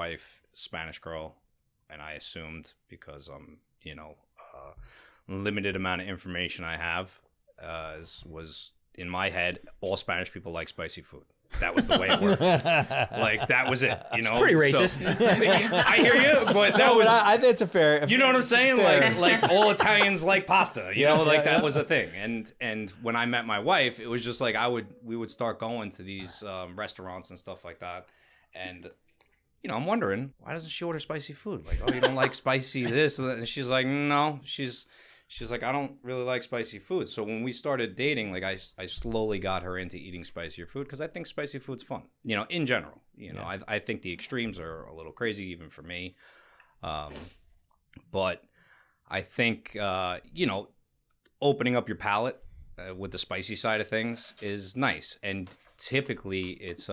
wife, Spanish girl, and I assumed because limited amount of information I have was in my head, all Spanish people like spicy food. That was the way it worked. Like, that was it, you know? It's pretty racist. So, I hear you, but that was... I think it's a fair... You know what I'm saying? Like all Italians like pasta, you know? Like, that was a thing. And when I met my wife, it was just like we would start going to these restaurants and stuff like that. And, you know, I'm wondering, why doesn't she order spicy food? Like, oh, you don't like spicy this? And she's like, no. She's like, I don't really like spicy food. So when we started dating, like I slowly got her into eating spicier food because I think spicy food's fun, you know, in general. You know, I think the extremes are a little crazy even for me. But I think, you know, opening up your palate with the spicy side of things is nice. And typically it's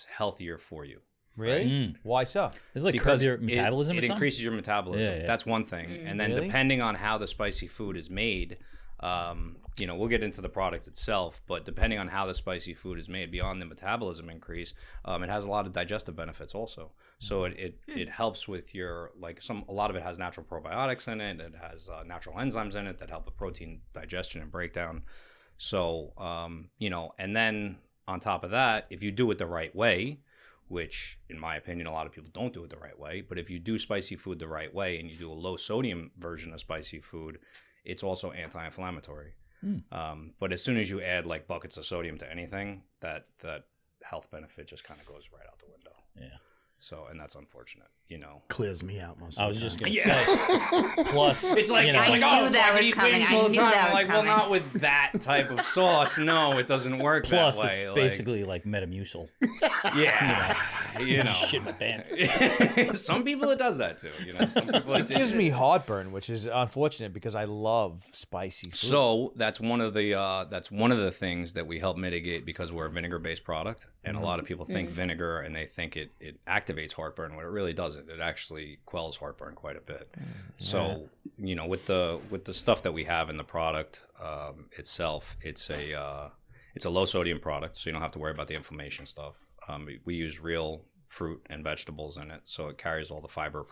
healthier for you. Really? Mm. Why so? It's like Because your metabolism it or something? increases your metabolism. Yeah. That's one thing. And then depending on how the spicy food is made, you know, we'll get into the product itself, but depending on how the spicy food is made, beyond the metabolism increase, it has a lot of digestive benefits also. So it helps with your, like, a lot of it has natural probiotics in it. It has natural enzymes in it that help with protein digestion and breakdown. So, you know, and then on top of that, if you do it the right way, which in my opinion, a lot of people don't do it the right way. But if you do spicy food the right way and you do a low sodium version of spicy food, it's also anti-inflammatory. But as soon as you add like buckets of sodium to anything, that health benefit just kind of goes right out the window. Yeah. So, and that's unfortunate, you know. Clears me out most I of was the just time. going to say. Plus, It's like, you know, it's like, I oh, knew it's that like I was eat coming. wings I all the knew time. that I'm was like, well, coming. not with that type of sauce. No, it doesn't work plus that way. it's Like, basically like Metamucil. yeah, you know. Shit my pants. Some people it does that too, you know. Some people It gives me heartburn, which is unfortunate because I love spicy food. So that's one of the things that we help mitigate because we're a vinegar-based product, and a lot of people think vinegar and they think it activates heartburn, when it really doesn't. It actually quells heartburn quite a bit. So you know, with the stuff that we have in the product itself, it's a low sodium product, so you don't have to worry about the inflammation stuff. We use real fruit and vegetables in it, so it carries all the fiber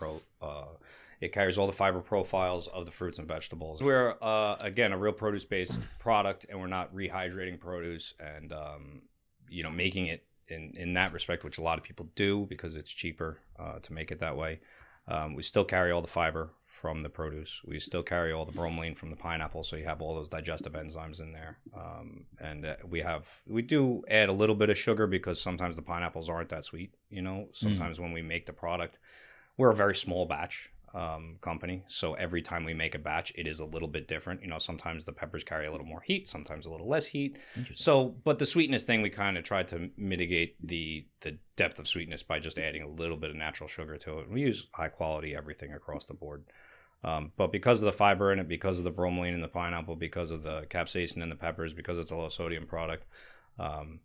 profiles of the fruits and vegetables. We're again a real produce-based product, and we're not rehydrating produce and you know, making it in that respect, which a lot of people do because it's cheaper to make it that way. We still carry all the fiber from the produce. We still carry all the bromelain from the pineapple, so you have all those digestive enzymes in there. And we do add a little bit of sugar because sometimes the pineapples aren't that sweet. You know, sometimes when we make the product, we're a very small batch company, so every time we make a batch, it is a little bit different. You know, sometimes the peppers carry a little more heat, sometimes a little less heat. So, but the sweetness thing, we kind of tried to mitigate the depth of sweetness by just adding a little bit of natural sugar to it. We use high quality everything across the board. But because of the fiber in it, because of the bromelain in the pineapple, because of the capsaicin in the peppers, because it's a low sodium product,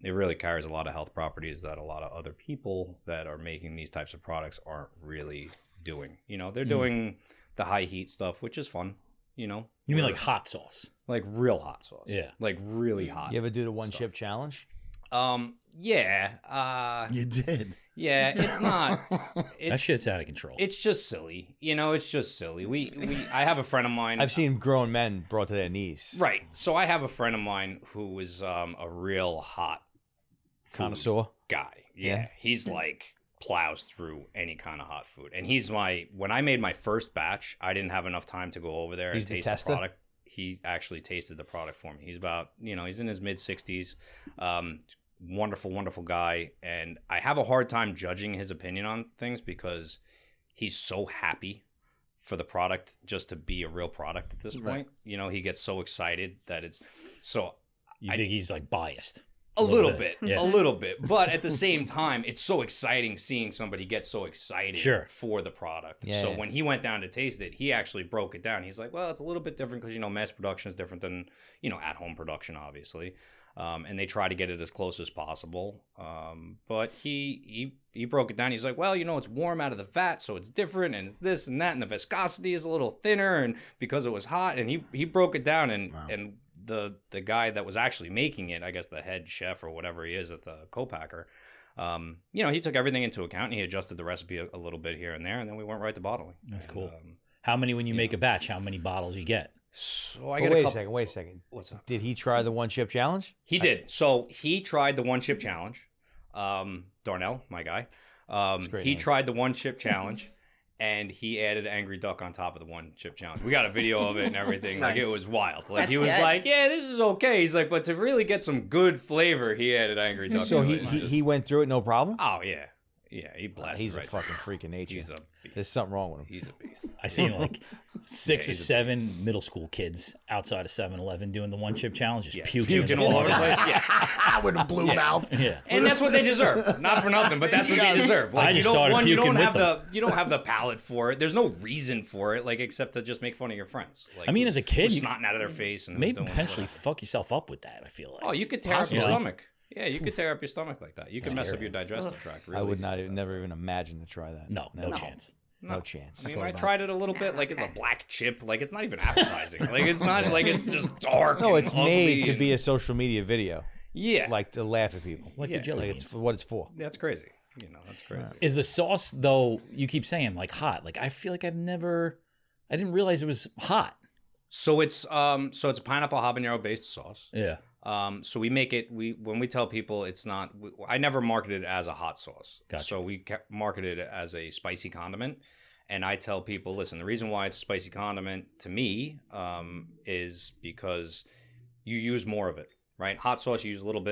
it really carries a lot of health properties that a lot of other people that are making these types of products aren't really doing. You know, they're doing the high heat stuff, which is fun, you know. You mean like hot sauce? Like real hot sauce. Yeah. Like really hot. You ever do the one chip challenge? Yeah. You did. Yeah, it's not. That shit's out of control. It's just silly. You know, it's just silly. I have a friend of mine. I've seen grown men brought to their knees. Right. So I have a friend of mine who is a real hot food Connoisseur guy. Yeah. He's like plows through any kind of hot food. And when I made my first batch, I didn't have enough time to go over there and taste the product. He actually tasted the product for me. He's about, you know, he's in his mid 60s. Wonderful guy, and I have a hard time judging his opinion on things because he's so happy for the product just to be a real product at this point. You know, he gets so excited that it's so. You think he's like biased? A little bit, yeah. a little bit, but at the same time, it's so exciting seeing somebody get so excited for the product. Yeah, so yeah. when he went down to taste it, he actually broke it down. He's like, "Well, it's a little bit different because, you know, mass production is different than, you know, at home production, obviously." And they try to get it as close as possible. But he broke it down. He's like, well, you know, it's warm out of the vat, so it's different, and it's this and that, and the viscosity is a little thinner, and because it was hot, and he broke it down, and the guy that was actually making it, I guess the head chef or whatever he is at the co-packer, He took everything into account and he adjusted the recipe a little bit here and there, and then we went right to bottling. That's cool. How many when you make a batch? How many bottles you get? So I But got wait a second. What's up? Did he try the one chip challenge? He did. So he tried the one chip challenge. Darnell, my guy. He tried the one chip challenge, and he added Angry Duck on top of the one chip challenge. We got a video of it and everything. Like, it was wild. Like, he was like, "Yeah, this is okay." He's like, "But to really get some good flavor, he added Angry Duck." So he went through it no problem. Oh yeah, yeah. He blasted. He's right a fucking through. freak of nature. He's a beast. There's something wrong with him. He's a beast. I seen like 6 or 7 middle school kids outside of 7-Eleven doing the one chip challenge, just puking all over the place. Yeah, With a blue mouth. Yeah. and that's what they deserve. Not for nothing, but that's what they deserve. Like, I just started you puking don't have with you don't have the palate for it. There's no reason for it, like, except to just make fun of your friends. Like, I mean, as a kid, who's you snotting out of their face and maybe doing potentially whatever. fuck yourself up with that. I feel like. Oh, you could tear up your Possibly. stomach. Yeah, you could tear up your stomach like that. You could mess up your digestive tract. Really I would easy not with that never stuff. even imagine to try that. No chance. No chance. I mean, I tried it a little bit. Like, it's a black chip. Like, it's not even appetizing. Like, it's not like it's just dark. No, and it's ugly made to and- be a social media video, Yeah, like to laugh at people. Like Yeah, the jelly Like beans. it's what it's for. that's crazy. That's crazy. Is the sauce though? You keep saying like hot. Like I feel like I didn't realize it was hot. So it's a pineapple habanero based sauce. Yeah. So we make it. When we tell people it's not. I never marketed it as a hot sauce. Gotcha. So we marketed it as a spicy condiment. And I tell people, listen, the reason why it's a spicy condiment to me is because you use more of it, right? Hot sauce, you use a little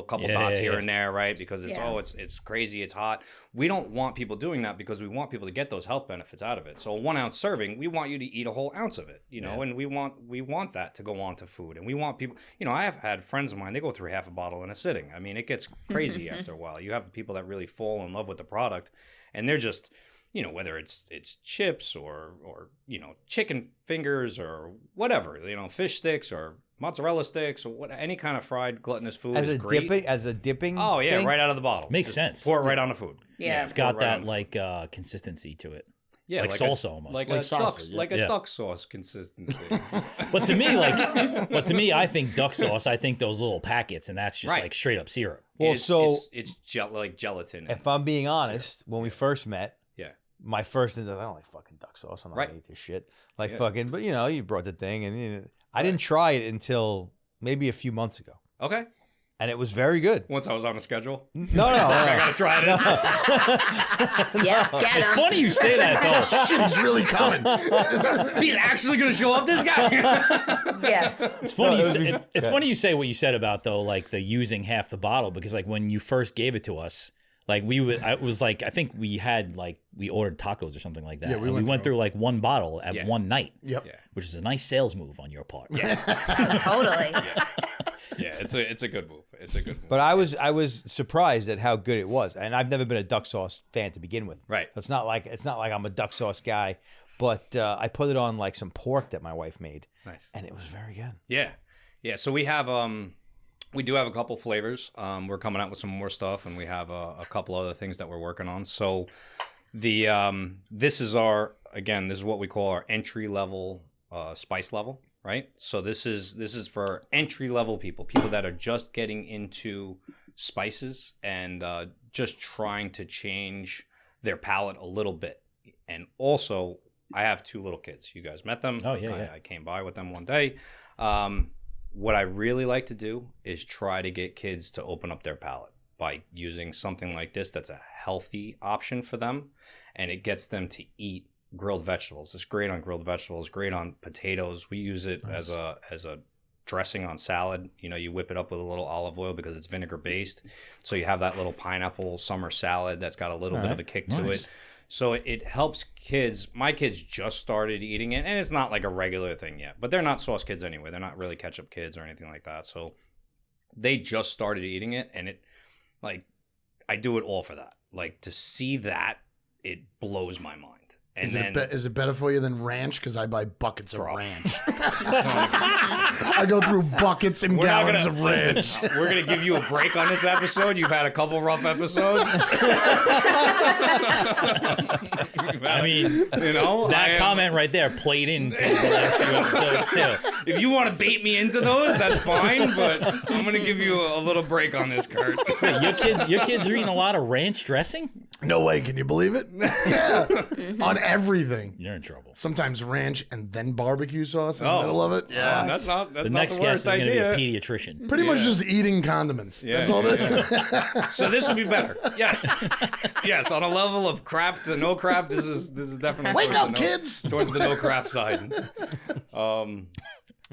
couple dots here and there, right? Because it's crazy, it's hot. We don't want people doing that because we want people to get those health benefits out of it. So a 1 ounce serving, we want you to eat a whole ounce of it, and we want that to go on to food. And we want people, I have had friends of mine, they go through half a bottle in a sitting. I mean, it gets crazy after a while. You have people that really fall in love with the product, and they're just, whether it's chips or chicken fingers or whatever, fish sticks or mozzarella sticks or any kind of fried gluttonous food As is a great. dipping. Oh yeah, thing? right out of the bottle. Makes Just sense. Pour it right on the food. Yeah. It's got Pour it right that on the like consistency to it. Yeah, like salsa almost. like Like a salsa, duck, yeah. like a Yeah. duck sauce consistency. But to me, I think duck sauce. I think those little packets, and that's just Right. like straight up syrup. Well, it's like gelatin. if I'm being honest, when we first met, Yeah. my first thing, I don't like fucking duck sauce. I'm not Right. gonna eat this shit. Like fucking, but you brought the thing, and I didn't try it until maybe a few months ago, Okay. and it was very good. Once I was on a schedule, No, I gotta try this. Yeah, get It's 'em. funny you say that though. Shit, he's really coming. He's actually gonna show up. This guy. Yeah. It's funny. No, It's funny you say what you said about though, like the using half the bottle, because like when you first gave it to us, like I was like, I think we ordered tacos or something like that. Yeah, we and went through like one bottle at Yeah. one night, Yep. Yeah. which is a nice sales move on your part. Totally. Yeah, it's a good move. It's a good move. But I was surprised at how good it was, and I've never been a duck sauce fan to begin with. Right. It's not like I'm a duck sauce guy, but I put it on like some pork that my wife made, Nice. and it was very good. Yeah. So we have we do have a couple flavors. We're coming out with some more stuff, and we have a couple other things that we're working on. So the this is what we call our entry level spice level, right? So this is for entry level people that are just getting into spices and just trying to change their palate a little bit. And also, I have 2 little kids. You guys met them. Oh, yeah. I came by with them one day. What I really like to do is try to get kids to open up their palate by using something like this that's a healthy option for them, and it gets them to eat grilled vegetables. It's great on grilled vegetables, great on potatoes. We use it as a dressing on salad. You whip it up with a little olive oil because it's vinegar based. So you have that little pineapple summer salad that's got a little bit of a kick to Nice. it. So it helps kids. My kids just started eating it, and it's not like a regular thing yet, but they're not sauce kids anyway. They're not really ketchup kids or anything like that. So they just started eating it, and I do it all for that. Like, to see that, it blows my mind. And Is it better for you than ranch? Because I buy buckets of ranch. I go through buckets and gallons of ranch. Listen, we're going to give you a break on this episode. You've had a couple rough episodes. I mean, that comment right there played into the last few episodes too. If you want to bait me into those, that's fine. But I'm going to give you a little break on this, Kurt. Wait, your kids are eating a lot of ranch dressing? No way. Can you believe it? Yeah. On everything. You're in trouble. Sometimes ranch and then barbecue sauce in the middle of it. Yeah. That's not The not next the guest worst is going to be idea. a pediatrician. Pretty much just eating condiments. That's all this is. So this would be better. Yes. Yes. On a level of crap to no crap, this is definitely Wake towards up, the kids! Towards the no crap side.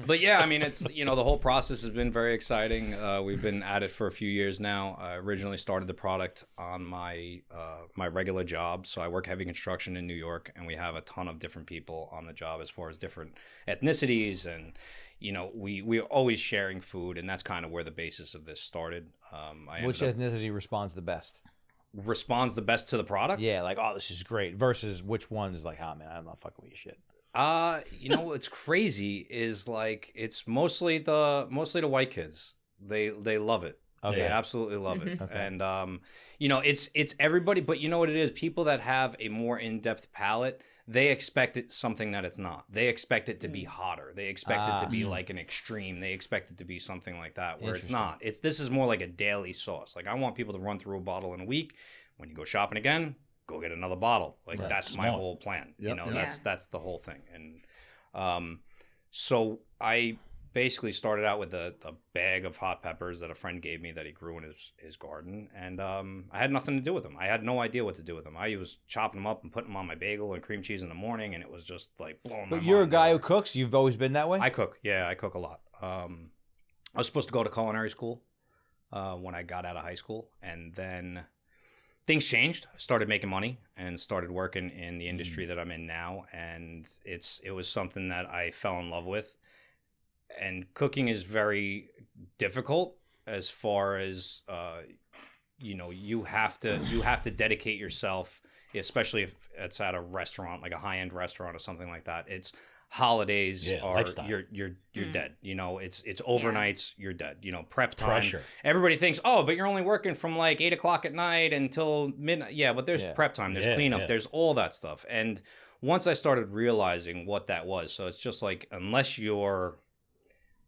But yeah, I mean, it's the whole process has been very exciting. We've been at it for a few years now. I originally started the product on my my regular job, so I work heavy construction in New York, and we have a ton of different people on the job as far as different ethnicities, and we're always sharing food, and that's kind of where the basis of this started. Which ethnicity responds the best? Responds the best to the product? Yeah, like, oh, this is great. Versus which one is like, oh man, I'm not fucking with your shit. What's crazy is like it's mostly the white kids. They love it. Okay. They absolutely love it. Okay. And it's everybody, but you know what it is? People that have a more in-depth palate, they expect it something that it's not. They expect it to be hotter. They expect it to be like an extreme. They expect it to be something like that where it's not. This is more like a daily sauce. Like I want people to run through a bottle in a week. When you go shopping again, go get another bottle. Like that's my whole plan. Yep. That's the whole thing. And so I basically started out with a bag of hot peppers that a friend gave me that he grew in his garden, and I had nothing to do with them. I had no idea what to do with them. I was chopping them up and putting them on my bagel and cream cheese in the morning, and it was just like blowing my mind. But you're a guy who cooks. You've always been that way. I cook. Yeah, I cook a lot. I was supposed to go to culinary school when I got out of high school, and then things changed. I started making money and started working in the industry that I'm in now, and it was something that I fell in love with. And cooking is very difficult as far as you have to dedicate yourself, especially if it's at a restaurant, like a high-end restaurant or something like that. It's holidays are lifestyle. You're dead. It's overnights, you're dead. Prep time. Pressure. Everybody thinks, but you're only working from like 8 o'clock at night until midnight. Yeah, but there's prep time, there's cleanup, there's all that stuff. And once I started realizing what that was, so it's just like unless you're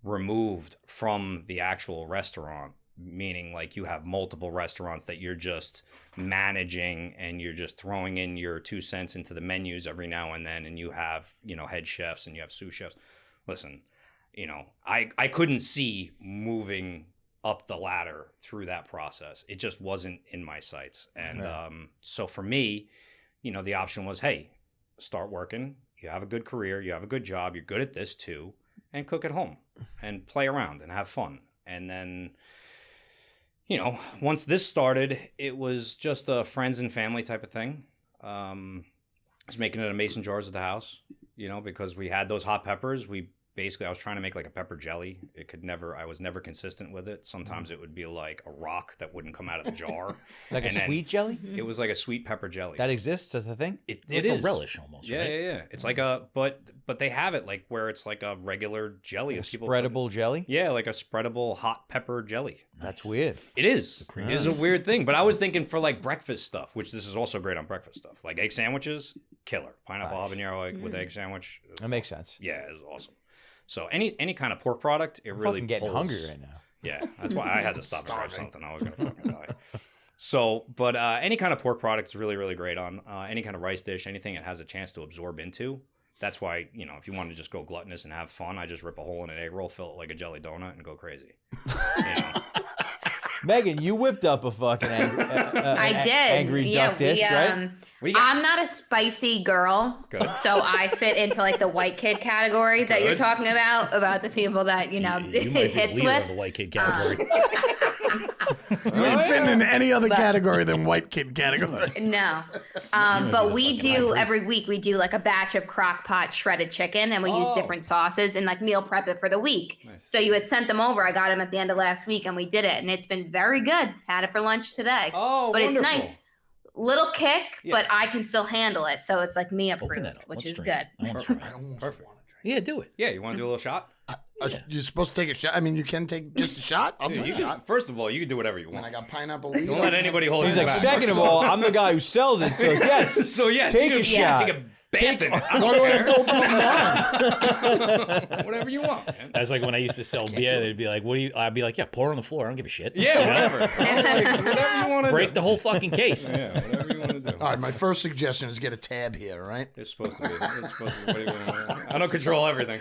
removed from the actual restaurant, meaning like you have multiple restaurants that you're just managing and you're just throwing in your 2 cents into the menus every now and then, and you have head chefs and you have sous chefs. Listen, I couldn't see moving up the ladder through that process. It just wasn't in my sights. And so for me, the option was, hey, start working, you have a good career, you have a good job, you're good at this too, and cook at home and play around and have fun. And then, once this started, it was just a friends and family type of thing. I was making it in mason jars at the house, because we had those hot peppers. I was trying to make like a pepper jelly. I was never consistent with it. Sometimes it would be like a rock that wouldn't come out of the jar. Like a sweet jelly? It was like a sweet pepper jelly. That exists as a thing? It like is. a relish almost, right? Yeah. It's like but they have it like where it's like a regular jelly. Like a spreadable jelly? Yeah, like a spreadable hot pepper jelly. That's weird. It is. It is a weird thing. But I was thinking for like breakfast stuff, which this is also great on breakfast stuff. Like egg sandwiches, killer. Pineapple habanero egg with egg sandwich. That makes sense. Yeah, it was awesome. So any kind of pork product, it really fucking getting pulls. hungry right now. Yeah, that's why I had to stop and grab something. I was gonna fucking die. So, but any kind of pork product is really, really great on any kind of rice dish, anything it has a chance to absorb into. That's why, if you want to just go gluttonous and have fun, I just rip a hole in an egg roll, fill it like a jelly donut, and go crazy. Megan, you whipped up a fucking I did. angry duck dish, right? I'm not a spicy girl, so I fit into like the white kid category that you're talking about the people that You might it be hits the leader with. of the white kid category. You ain't fitting in any other category than white kid category. No, but we do every week. We do like a batch of crock pot shredded chicken, and we use different sauces and like meal prep it for the week. Nice. So you had sent them over. I got them at the end of last week, and we did it, and it's been very good. Had it for lunch today. Oh, but wonderful. it's nice. little kick, but I can still handle it. So it's like me Open approved, that up. which Let's is drink good. it. I want to try I it. almost Perfect. want to drink. Yeah, do it. Yeah, you want to do a little shot? You're supposed to take a shot. I mean, you can take just a shot. I'll do a You shot. can, first of all, you can do whatever you I mean, I want. got pineapple Don't leaf. let anybody hold He's you like, back. second of all, I'm the guy who sells it, so yes. So yeah, Take you a can- shot. Take a bath in it. I Why don't do I have care. to open up mine? Whatever you want, man. That's like when I used to sell beer. They'd be like, "What do you?" I'd be like, "Yeah, pour it on the floor. I don't give a shit." Yeah, whatever. Like, whatever you want to Break do. the whole fucking case. Yeah, whatever you want to do. All right, my first suggestion is get a tab here, all right? It's supposed to be. It's supposed to be. What do you want? I don't control everything.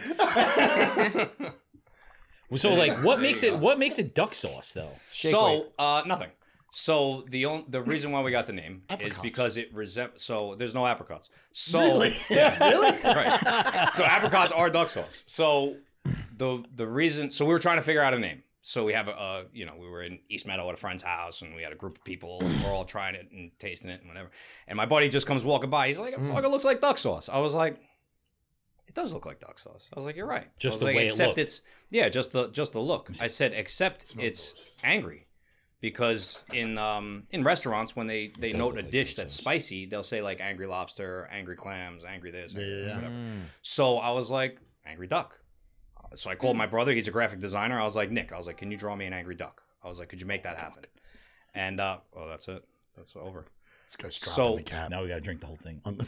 So like, what makes it duck sauce though? Nothing. So the reason why we got the name is Apricots. because it So there's no apricots. So Really? yeah, really, right. So apricots are duck sauce. So the reason. So we were trying to figure out a name. So we have we were in East Meadow at a friend's house, and we had a group of people. And we're all trying it and tasting it and whatever. And my buddy just comes walking by. He's like, "It fucking looks like duck sauce." I was like, "It does look like duck sauce." I was like, "You're right." Just I was the way it except looked. it's just the look. I said, except it's angry, because in restaurants when they note a look like dish duck that's sauce. spicy, they'll say like angry lobster, angry clams, angry this, angry Yeah. whatever. So I was like, angry duck. So I called my brother. He's a graphic designer. I was like, Nick, can you draw me an angry duck? I was like, could you make that happen? And that's it. That's over. This guy's dropping So the cap. Now we got to drink the whole thing. On the,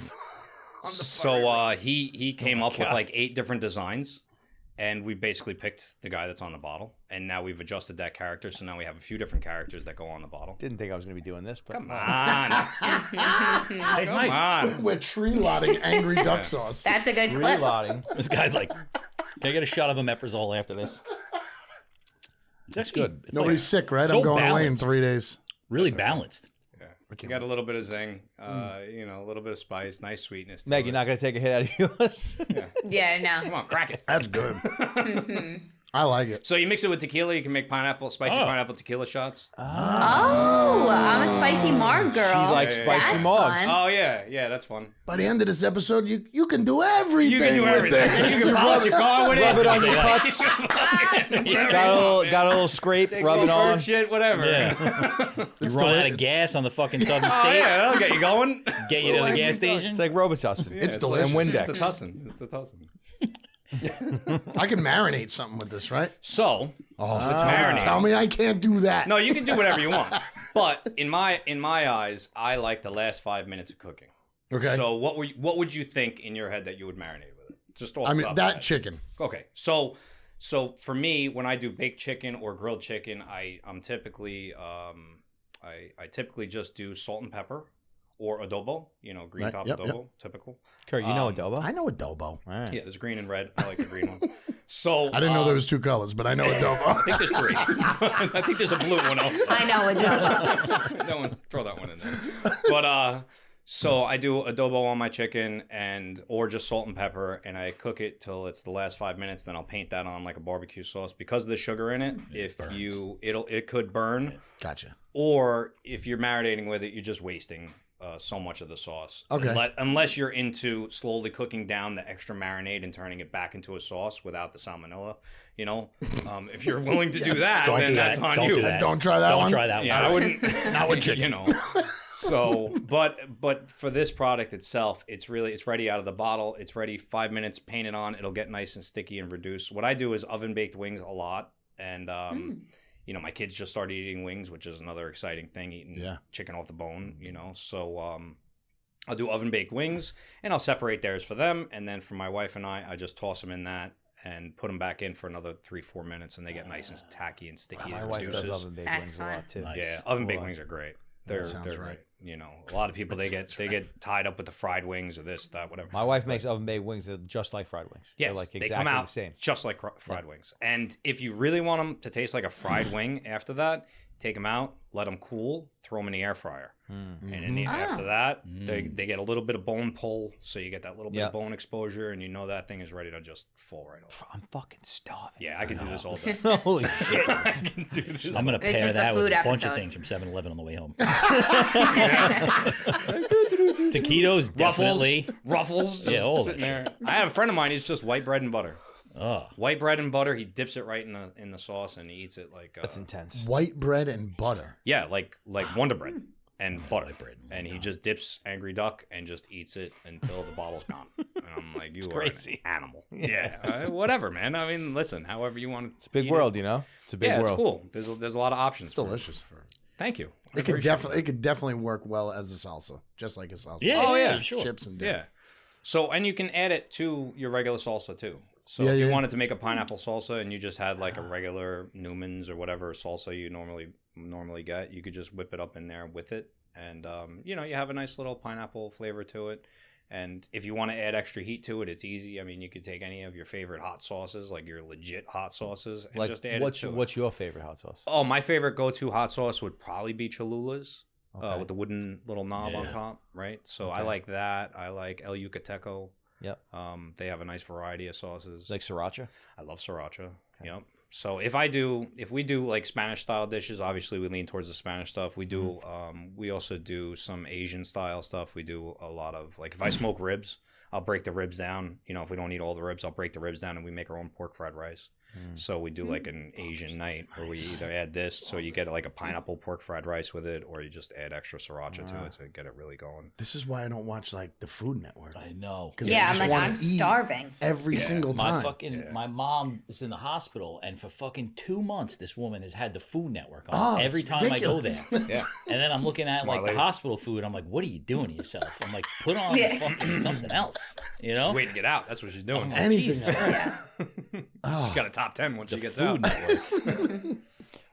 So he came up with like 8 different designs, and we basically picked the guy that's on the bottle, and now we've adjusted that character. So now we have a few different characters that go on the bottle. Didn't think I was going to be doing this, but Come on, Tastes come nice. on. we're tree lotting angry duck sauce. That's a good clip. reloading. This guy's like, "Can I get a shot of omeprazole after this?" It's actually good. It's Nobody's like sick, right? so I'm going away in balanced. 3 days. really balanced. You got a little bit of zing, a little bit of spice, nice sweetness. to Meg, it. you're not going to take a hit out of yours? Yeah, Come no. on, crack it. That's good. I like it. So you mix it with tequila. You can make spicy pineapple tequila shots. Oh, I'm a spicy marg girl. She likes spicy That's mugs. fun. Oh yeah, that's fun. By the end of this episode, you can do everything. You can do with everything. this. You can polish your car with it. Rub it on your Yeah. cuts. Got a little scrape, Take rub some it on. bird shit, whatever. Yeah. You run out of gas on the fucking Southern Oh State. yeah, that'll get you going. Get you to the gas station. It's like Robitussin. It's And delicious. Windex. It's the tussin. It's the tussin. I can marinate something with this, right? So Oh, tell me I can't do that. no, you can do whatever you want. But in my eyes, I like the last 5 minutes of cooking. Okay. So what would you think in your head that you would marinate with it? Just off I the mean, top of that your chicken. head. Okay. So for me, when I do baked chicken or grilled chicken, I'm typically I typically just do salt and pepper or adobo. Green Right, top yep, adobo, typical. Kurt, you know adobo? I know adobo. All right. Yeah, there's green and red. I like the green one. So I didn't know there was 2 colors, but I know I adobo. think there's 3. I think there's a blue one also. I know it does. That one, throw that one in there. But so I do adobo on my chicken or just salt and pepper, and I cook it till it's the last 5 minutes. Then I'll paint that on like a barbecue sauce because of the sugar in it. It could burn, Gotcha. or if you're marinating with it, you're just wasting so much of the sauce. Okay. Unless you're into slowly cooking down the extra marinade and turning it back into a sauce without the salmonella. If you're willing to do that, Don't then do that's that. on Don't you. do that. Don't try that Don't one. try that Yeah, one. I wouldn't. Not with chicken. So, but for this product itself, it's ready out of the bottle. It's ready 5 minutes, paint it on. It'll get nice and sticky and reduce. What I do is oven baked wings a lot, and my kids just started eating wings, which is another exciting thing, eating chicken off the bone. So I'll do oven baked wings, and I'll separate theirs for them, and then for my wife and I just toss them in that and put them back in for another 3-4 minutes, and they get nice and tacky and sticky. My and wife does juices. oven baked That's wings a lot too. Nice. Yeah, oven baked wings are great. They're sounds right. A lot of people they get tied up with the fried wings or this, that, whatever. My wife makes oven baked wings that are just like fried wings. Yes, They're like they exactly come out the same. just like fried wings. And if you really want them to taste like a fried wing after that, take them out, let them cool, throw them in the air fryer. And then after that, they get a little bit of bone pull, so you get that little bit of bone exposure, and that thing is ready to just fall right off. I'm fucking starving. Yeah, I can do this all day. Holy shit. I can do this. I'm gonna It's pair just a that with food a bunch of episode. things from 7-Eleven on the way home. Taquitos, definitely. Ruffles. Yeah, all sitting that there. I have a friend of mine. He's just white bread and butter. Oh, White bread and butter. He dips it right in the sauce and he eats it like. That's intense. White bread and butter. Yeah, like Wonder Bread. and butter, and he just dips Angry Duck and just eats it until the bottle's gone. And I'm like, you are crazy. an animal. Yeah, whatever, man. I mean, listen, however you want. It's a big world, you know. It's a big world. It's cool. There's a lot of options. It's delicious. Thank you. It could definitely work well as a salsa, just like a salsa. Yeah. Oh, yeah. Sure. Chips and dip. Yeah. So, and you can add it to your regular salsa too. So if you wanted to make a pineapple salsa and you just had like a regular Newman's or whatever salsa you normally get, you could just whip it up in there with it, and you have a nice little pineapple flavor to it. And if you want to add extra heat to it, it's easy. I mean, you could take any of your favorite hot sauces, like your legit hot sauces, and just add it to it. What's your favorite hot sauce? Oh, my favorite go-to hot sauce would probably be Cholula's. With the wooden little knob on top, right? So I like that. I like El Yucateco. Yep. They have a nice variety of sauces. Like sriracha? I love sriracha. Okay. Yep. So if we do like Spanish style dishes, obviously we lean towards the Spanish stuff. We do we also do some Asian style stuff. We do a lot of like if I smoke ribs, I'll break the ribs down. If we don't eat all the ribs, I'll break the ribs down and we make our own pork fried rice. So we do like an Asian night where we either add this, so you get like a pineapple pork fried rice with it, or you just add extra sriracha to it to get it really going. This is why I don't watch like the Food Network. I know. Yeah, I'm like, I'm starving. Every single time. My mom is in the hospital, and for fucking 2 months, this woman has had the Food Network on every time I go there. Yeah. And then I'm looking at Smart like lady. the hospital food. I'm like, what are you doing to yourself? I'm like, put on fucking something else. She's waiting to get out. That's what she's doing. Anything else. She's got a top 10 when she gets Food out. Network.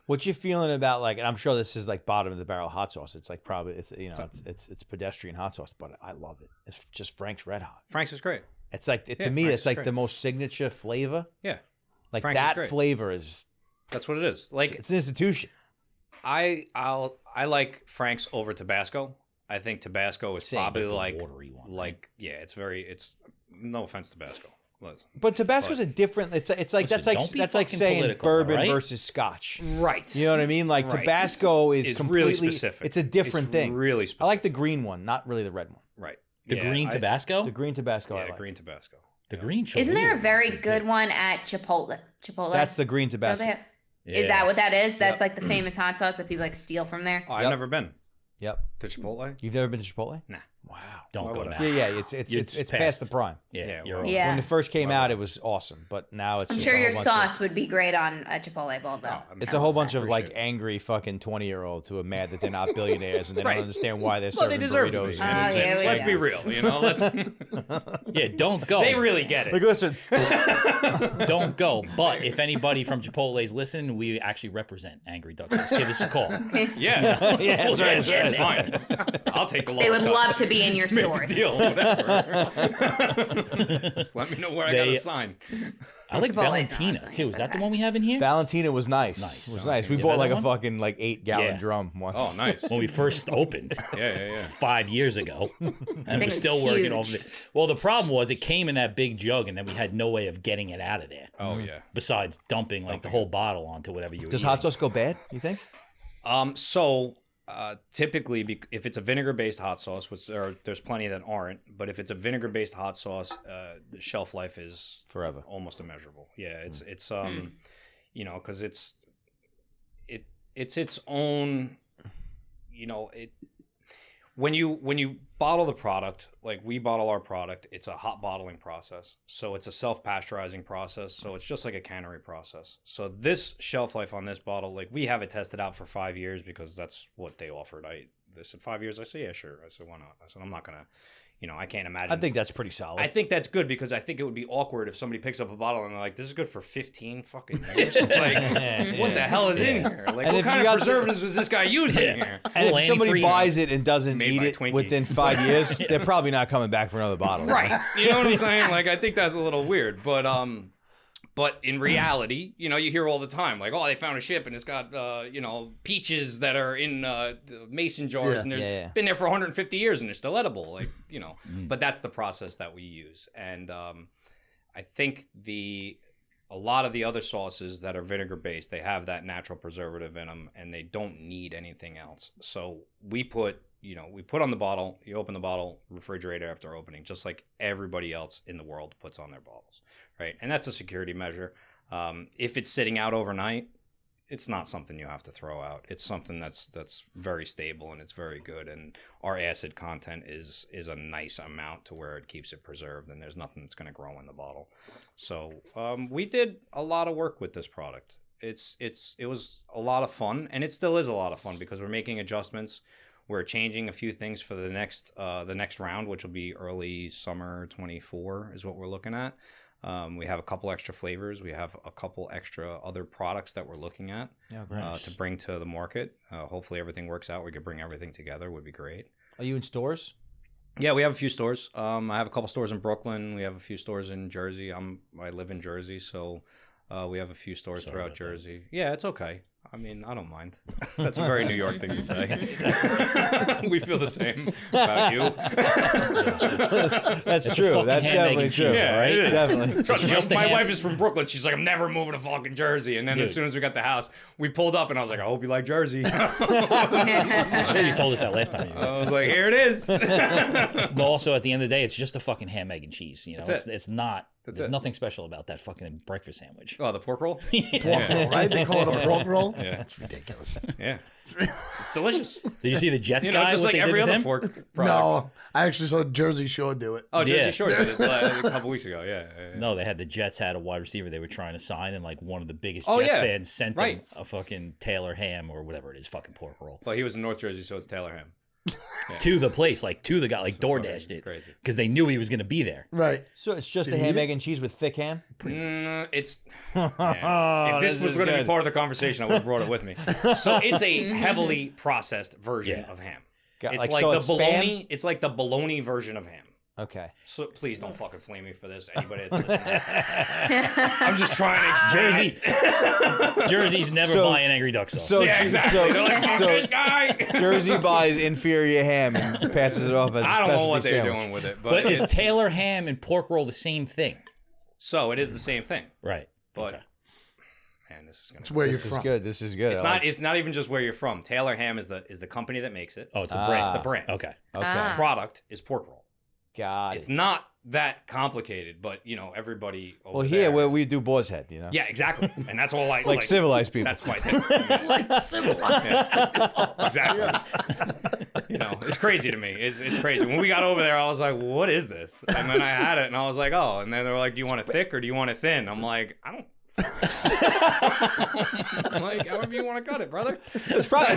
What you feeling about like? And I'm sure this is like bottom of the barrel hot sauce. It's like probably it's pedestrian hot sauce, but I love it. It's just Frank's Red Hot. Frank's is great. It's like to me, Frank's it's is like great. the most signature flavor. Yeah. Like Frank's is that great. flavor is. That's what it is. Like It's an institution. I like Frank's over Tabasco. I think Tabasco is probably the like watery one, it's no offense to Tabasco. Listen. But Tabasco's a different. It's like Listen, that's don't be like fucking saying political, bourbon right? versus Scotch. Right. You know what I mean? Like Right. Tabasco is It's completely really specific. It's a different thing. Really specific. I like the green one, not really the red one. Right. The green Tabasco? The green Tabasco. I Yeah, like. green Tabasco. The green Cholula. Isn't there a very is good too. one at Chipotle? That's the green Don't Tabasco. they have- Yeah. Is that what that is? That's like the famous hot sauce that people like steal from there. Oh, I've Yep. never been Yep. to Chipotle. You've never been to Chipotle? Nah. Wow. Don't Why go would now. I? Yeah, it's It's past the prime. Yeah, Yeah, you're well, right. Yeah. When it first came out, it was awesome, but now it's I'm just sure a whole your bunch sauce would be great on a Chipotle bowl, though. It's a whole bunch of like Appreciate it. angry fucking 20-year-olds who are mad that they're not billionaires and they Right. don't understand why they're Well, serving they deserve burritos. to be. and yeah, we Let's go. be real. Let's. Yeah, don't go. They really get it. Like, listen, Don't go. But if anybody from Chipotle is listening, we actually represent Angry Ducks. Just give us a call. Yeah. Yeah, that's right, It's fine. I'll take the low They would cut. love to be in your Make the stores. deal. Whatever. Just let me know where I got They- to sign. I like Chipotle's Valentina awesome. too. It's Is that the okay. one we have in here? Valentina was nice. Nice. It was nice. We You bought had like that a one? fucking like 8-gallon Yeah. drum once. Oh, nice. When we first opened Yeah. 5 years ago, and we're it's still working off huge. it. Well, the problem was it came in that big jug, and then we had no way of getting it out of there. Oh, yeah. Besides dumping like the whole bottle onto whatever you. Does were hot eating. sauce go bad, you think? So typically, if it's a vinegar-based hot sauce, which there's plenty that aren't, but if it's a vinegar-based hot sauce, the shelf life is Forever. almost immeasurable. Yeah, it's because it's its own, when you bottle the product, like we bottle our product, it's a hot bottling process. So it's a self-pasteurizing process. So it's just like a cannery process. So this shelf life on this bottle, like we have it tested out for 5 years because that's what they offered. They said 5 years. I said, yeah, sure. I said, why not? I said, I'm not going to, I can't imagine. I think that's pretty solid. I think that's good because I think it would be awkward if somebody picks up a bottle and they're like, "This is good for 15 fucking years." Like, what the hell is in here? Like, And what if kind you of got the- preservatives was this guy using here? and if Full somebody antifreeze. buys it and doesn't Made eat by it Twinkie. within 5 years, they're probably not coming back for another bottle. Right. You know what I'm saying? Like, I think that's a little weird, but in reality, you hear all the time, like, oh, they found a ship and it's got, peaches that are in mason jars Yeah. and they've Yeah. been there for 150 years and they're still edible. Like, but that's the process that we use. And I think a lot of the other sauces that are vinegar based, they have that natural preservative in them and they don't need anything else. So we put on the bottle, you open the bottle, refrigerate it after opening, just like everybody else in the world puts on their bottles, right? And that's a security measure. If it's sitting out overnight, it's not something you have to throw out. It's something that's very stable and it's very good. And our acid content is a nice amount to where it keeps it preserved, and there's nothing that's going to grow in the bottle. So we did a lot of work with this product. It was a lot of fun, and it still is a lot of fun because we're making adjustments. We're changing a few things for the next round, which will be early summer 24 is what we're looking at. We have a couple extra flavors. We have a couple extra other products that we're looking at to bring to the market. Hopefully everything works out. We could bring everything together. Would be great. Are you in stores? Yeah, we have a few stores. I have a couple stores in Brooklyn. We have a few stores in Jersey. I live in Jersey, so we have a few stores throughout Jersey. Yeah, it's okay. I mean, I don't mind. That's a very New York thing to say. We feel the same about you. That's true. That's definitely true. Yeah, right? it is. Definitely. Trust me, my wife is from Brooklyn. She's like, I'm never moving to fucking Jersey. And then as soon as we got the house, we pulled up, and I was like, I hope you like Jersey. You told us that last time. I was like, here it is. But also, at the end of the day, it's just a fucking ham, egg, and cheese. You know, it's not. There's nothing special about that fucking breakfast sandwich. Oh, the pork roll? Pork roll, right? They call it a pork roll. Yeah, That's ridiculous. Yeah, it's delicious. Did you see the Jets You know, guy? just what like they every did with other him? pork product. No, I actually saw Jersey Shore do it. Oh, Jersey Yeah. Shore did it a couple weeks ago. Yeah. No, they had the Jets had a wide receiver they were trying to sign, and like one of the biggest Oh, Jets yeah. fans sent them Right. a fucking Taylor ham or whatever it is, fucking pork roll Well, he was in North Jersey, so it's Taylor ham. to the place, like to the guy, like DoorDashed it Crazy. because they knew he was going to be there. Right. So it's just Did a you ham, eat it? egg, and cheese with thick ham? It's Oh, if this was is going to be good. part of the conversation, I would have brought it with me. So it's a heavily processed version of ham. Got- It's like, like so the it's bologna. Spam? It's like the bologna version of ham. Okay. So please don't fucking flame me for this. Anybody that's listening, I'm just trying to explain. Jersey's never So- buying Angry Duck sauce. So, Yeah, exactly. so, They're like, fuck so this guy. Jersey buys inferior ham and passes it off as a I don't know what specialty they're sandwich. doing with it, but is it's- Taylor ham and pork roll the same thing? so it is the same thing. Right. But Okay. man, this is gonna. It's where This you're is from. good. This is good. It's I not. like- It's not even just where you're from. Taylor Ham is the company that makes it. Oh, it's a brand. The brand. Okay. Okay. Ah. Product is pork roll. Got It's it. not that complicated, but you know everybody. Over Well, here there- where we do boar's head, you know? Yeah, exactly, and that's all I Like civilized people. That's my thing. Like civilized. Exactly. You know, it's crazy to me. It's crazy. When we got over there, I was like, "What is this?" And then I had it, and I was like, "Oh." And then they were like, "Do you want it thick or do you want it thin?" I'm like, "I don't." I'm like, however you want to cut it, brother. It's probably,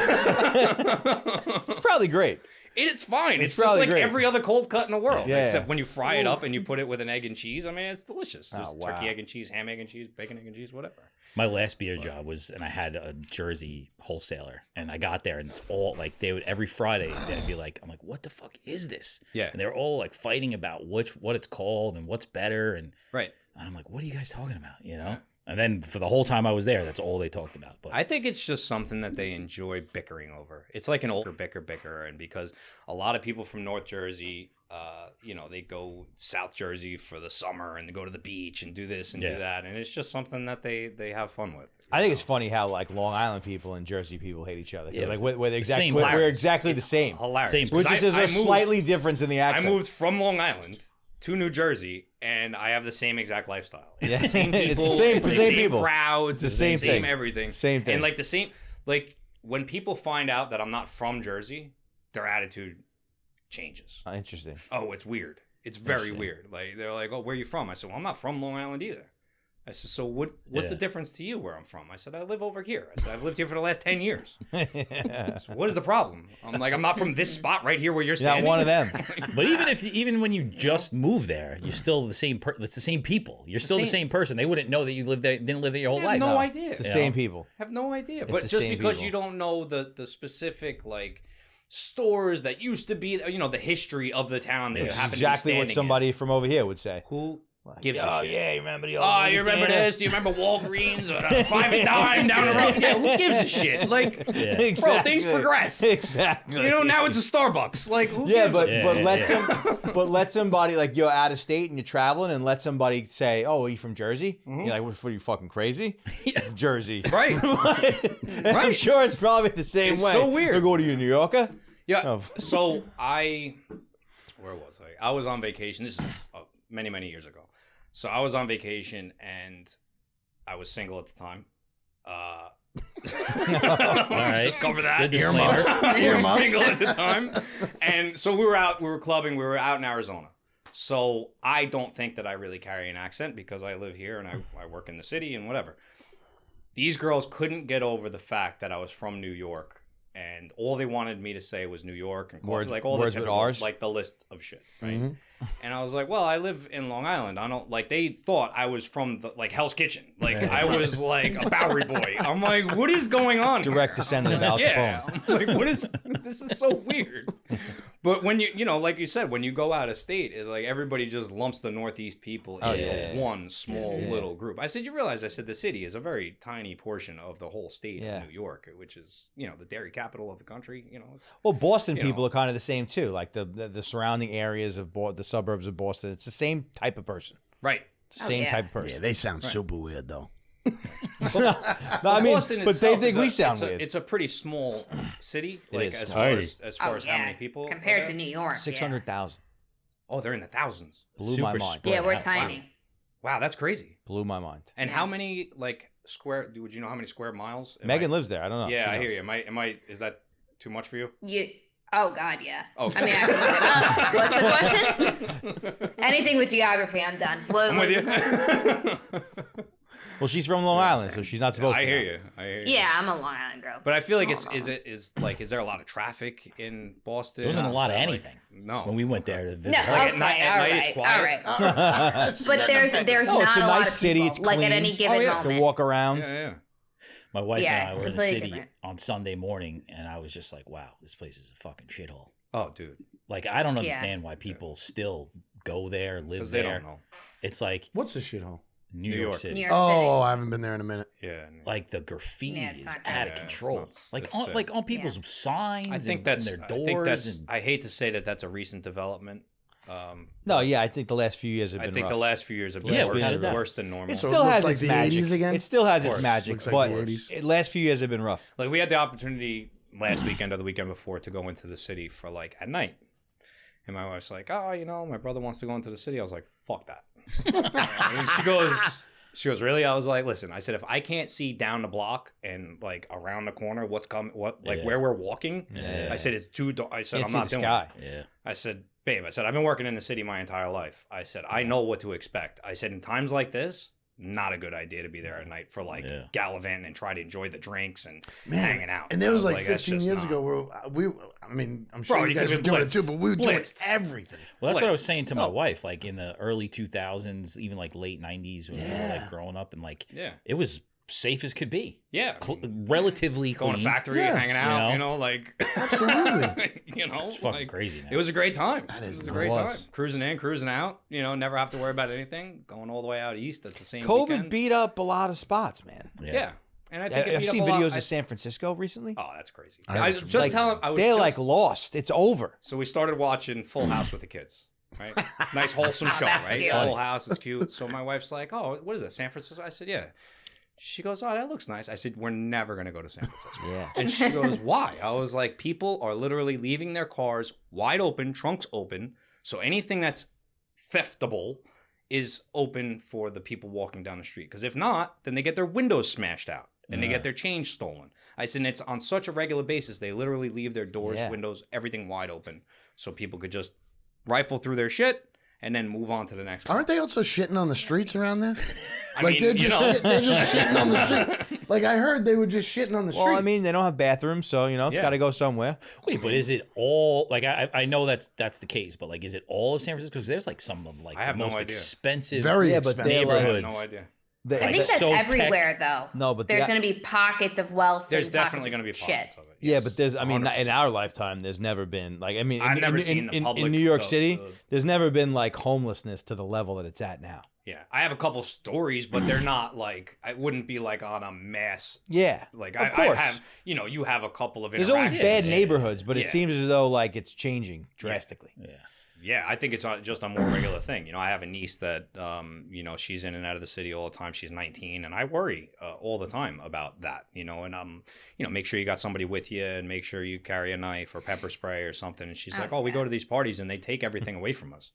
it's probably great. It's fine. It's just probably like great. every other cold cut in the world. Yeah. Except when you fry it up and you put it with an egg and cheese. I mean, it's delicious. Oh, Just wow. turkey, egg and cheese, ham, egg and cheese, bacon, egg and cheese, whatever. My last beer job was, and I had a Jersey wholesaler, and I got there, and it's all like they would every Friday they'd be like, I'm like, what the fuck is this? Yeah. And they're all like fighting about what it's called and what's better, and Right. I'm like, what are you guys talking about? You know? And then for the whole time I was there, that's all they talked about. But I think it's just something that they enjoy bickering over. It's like an older bicker, and because a lot of people from North Jersey, you know, they go South Jersey for the summer and they go to the beach and do this and do that, and it's just something that they have fun with. I think it's funny how like Long Island people and Jersey people hate each other. 'Cause, Yeah, like it's we're, the exactly, same we're hilarious. exactly the same. Hilarious. Same. Which is there's a slightly difference in the I accent. moved from Long Island to New Jersey, and I have the same exact lifestyle. It's Yeah. the same It's the people. same- it's the same same people. crowds. It's the same thing. everything. Same thing. And like the same, like when people find out that I'm not from Jersey, their attitude changes. Oh, interesting. Oh, it's weird. It's very weird. Like they're like, "Oh, where are you from?" I said, "Well, I'm not from Long Island either." I said, "So what's the difference to you where I'm from?" I said, "I live over here." I said, "I've lived here for the last 10 years." So what is the problem? I'm like, "I'm not from this spot right here where you're You're standing." not one of them. But even when you just moved there, you're still the same. It's the same people. You're still the same person. They wouldn't know that you lived there, didn't live there your whole I have life. no idea. It's the You same know? people. Have no idea. It's But the just same because people. you don't know the specific like stores that used to be, you know, the history of the town that you It's happen exactly to be what standing somebody from over here would say. in. Who gives Oh a shit? yeah, you remember the? Oh, you remember this? Do you remember Walgreens or 5 and dime down the road? Yeah, who gives a shit? Like, bro, things progress. Exactly. You know, now it's a Starbucks. Like, who Yeah, gives but a but let somebody like you're out of state and you're traveling and let somebody say, "Oh, are you from Jersey?" You're like, "What? Are you fucking crazy?" Jersey. Right. I'm sure it's probably the same It's way. so weird. They go to you, New Yorker. Yeah. Oh. So where was I? I was on vacation. This is many years ago. So I was on vacation and I was single at the time. right. Just cover that. Good disclaimer. We were single at the time. And so we were clubbing, we were out in Arizona. So I don't think that I really carry an accent because I live here and I work in the city and whatever. These girls couldn't get over the fact that I was from New York, and all they wanted me to say was New York and Words- like all words the with typical, R's? like the list of shit, right? And I was like, well, I live in Long Island. I don't like. They thought I was from like Hell's Kitchen. Like I was like a Bowery boy. I'm like, what is going on? Direct descendant of Al Capone. Yeah, I'm like, what is this? Is so weird. But when you know, like you said, when you go out of state, it's like everybody just lumps the Northeast people into one small little group. I said, you realize? I said the city is a very tiny portion of the whole state of New York, which is the dairy capital of the country. Well, Boston people are kind of the same too. Like the surrounding areas of the suburbs of Boston. It's the same type of person. Right. Same type of person. Yeah, they sound super weird though. No, I mean, Boston but they itself think is we sound it's weird. It's a pretty small city, It like is as small. far as how many people compared are to there? New York. 600,000. Oh, they're in the thousands. Blew my mind. spread Yeah, we're out. tiny. Wow, that's crazy. Blew my mind. And how many like square? Would you know how many square miles? Megan lives there. I don't know. Yeah, She I hear knows. you. Am I? Is that too much for you? Oh God, yeah. Okay. I mean, I can look it up. What's the question? Anything with geography, I'm done. I'm with you. Well, she's from Long Island, so she's not supposed I to. hear know. you. I hear you. Yeah, I'm a Long Island girl. But I feel like is there a lot of traffic in Boston? There wasn't a lot of Like, anything no. when we went there to visit. No, her. Like, okay, at night it's quiet. all right. But there's No, not it's a a lot nice of city, people, it's like clean. at any given yeah. moment. To walk around. Yeah. My wife Yeah, and I were in the completely city different. on Sunday morning, and I was just like, "Wow, this place is a fucking shithole." Oh, dude. Like, I don't understand why people still go there, live Because they there. don't know. It's like What's the shithole? New New York York. City. New York City. Oh, I haven't been there in a minute. Yeah. Like the graffiti Yeah, it's is not good. out of Yeah, it's control. nuts. Like It's on, sick. like on people's signs. I think and that's. their I doors. think that's. and, I hate to say that that's a recent development. No, yeah, I think the last few years have been I think rough. the last few years have been Yeah, worse, without a doubt. worse than normal. It So still it looks has like its the magic. 80s again? It still has Of its course. magic, Looks like but the 80s. last few years have been rough. Like we had the opportunity last weekend or the weekend before to go into the city for like at night. And my wife's like, oh, my brother wants to go into the city. I was like, fuck that. And she goes, really? I was like, listen, I said, if I can't see down the block and like around the corner, what's coming, where we're walking, Yeah. I said, it's too dark. I said, Can't I'm see not the doing sky. it. yeah. I said, babe, I've been working in the city my entire life. I said, I know what to expect. I said, in times like this, not a good idea to be there at night for like gallivanting and try to enjoy the drinks and hanging out. And there was like that's 15 just years not- ago where I mean, I'm sure Bro, you you guys could've were been doing it blitzed. too, but we were doing Blitzed. everything. Well, that's what I was Blitz. saying to my wife. Like in the early 2000s, even like late 90s, when we were like growing up, and like Yeah. it was safe as could be. Yeah. Relatively Going clean. to factory, Yeah. hanging out, You know? like Absolutely. it's fucking crazy, man. It was a great time. That is it was a great nuts. time. Cruising in, cruising out. Never have to worry about anything. Going all the way out east at the same COVID weekend. beat up a lot of spots, man. Yeah. And I think it I've beat up seen a lot- videos of San Francisco recently. Oh, that's crazy. I I was was just like, telling. I was they're just, like lost. It's over. So we started watching Full House with the kids. Right, nice wholesome show. that's Right, cute. Full House is cute. So my wife's like, "Oh, what is that? San Francisco?" I said, "Yeah." She goes, "Oh, that looks nice." I said, "We're never gonna go to San Francisco." Yeah. And she goes, "Why?" I was like, "People are literally leaving their cars wide open, trunks open. So anything that's theftable is open for the people walking down the street. Because if not, then they get their windows smashed out and they get their change stolen." I said, and it's on such a regular basis. They literally leave their doors, Yeah. windows, everything wide open, so people could just rifle through their shit and then move on to the next one. Aren't they also shitting on the streets around there? I Like mean, they're just they're just shitting on the street. Like I heard they were just shitting on the street. Well, I mean, they don't have bathrooms, so it's Yeah. got to go somewhere. Wait, but is it all like I know that's the case, but like is it all of San Francisco? Because there's like some of like I have the no most idea. expensive. Very Yeah, but expensive. they're I like, have neighborhoods. no idea. they- I think Like, that's so everywhere, though. No, but there's the- going to be pockets of wealth. There's and definitely going going to to be pockets of it. yeah, yes. but there's, I mean, 100%. in our lifetime, there's never been like, I mean, I've never in, seen the public- in New York the- City, the- there's never been like homelessness to the level that it's at now. Yeah, I have a couple stories, but they're not like I wouldn't be like on a mass. Yeah, Like of I course. have, you have a couple of. There's always bad interactions. neighborhoods, but it Yeah. seems as though like it's changing drastically. Yeah. Yeah, I think it's just a more regular thing. I have a niece that, she's in and out of the city all the time. She's 19, and I worry all the time about that. And make sure you got somebody with you, and make sure you carry a knife or pepper spray or something. And she's like, "Oh, we go to these parties, and they take everything away from us."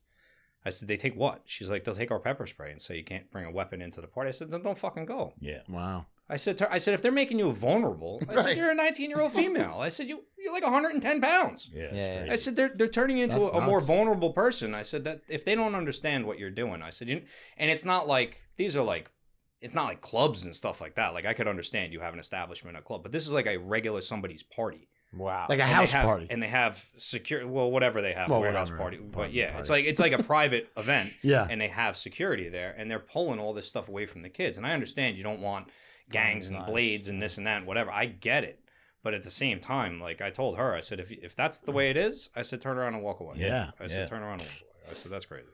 I said, "They take what?" She's like, "They'll take our pepper spray and say you can't bring a weapon into the party." I said, "Then don't fucking go." Yeah. Wow. I said, if they're making you vulnerable, I said, you're a 19-year-old female. I said, you're like 110 pounds. Yeah, I said, they're turning you into That's a more nuts. vulnerable person. I said that if they don't understand what you're doing, I said, and it's not like, these are like, it's not like clubs and stuff like that. Like I could understand you have an establishment, a club, but this is like a regular somebody's party. Wow. Like a And house they have, party. And they have security, well, whatever they have, Well, warehouse whatever. party. But Party, yeah, party. it's like a private event. Yeah. And they have security there, and they're pulling all this stuff away from the kids. And I understand you don't want gangs and blades and this and that and whatever. I get it. But at the same time, like I told her, I said, if that's the way it is, I said, turn around and walk away. Yeah. I said, turn around and walk away. I said, that's crazy.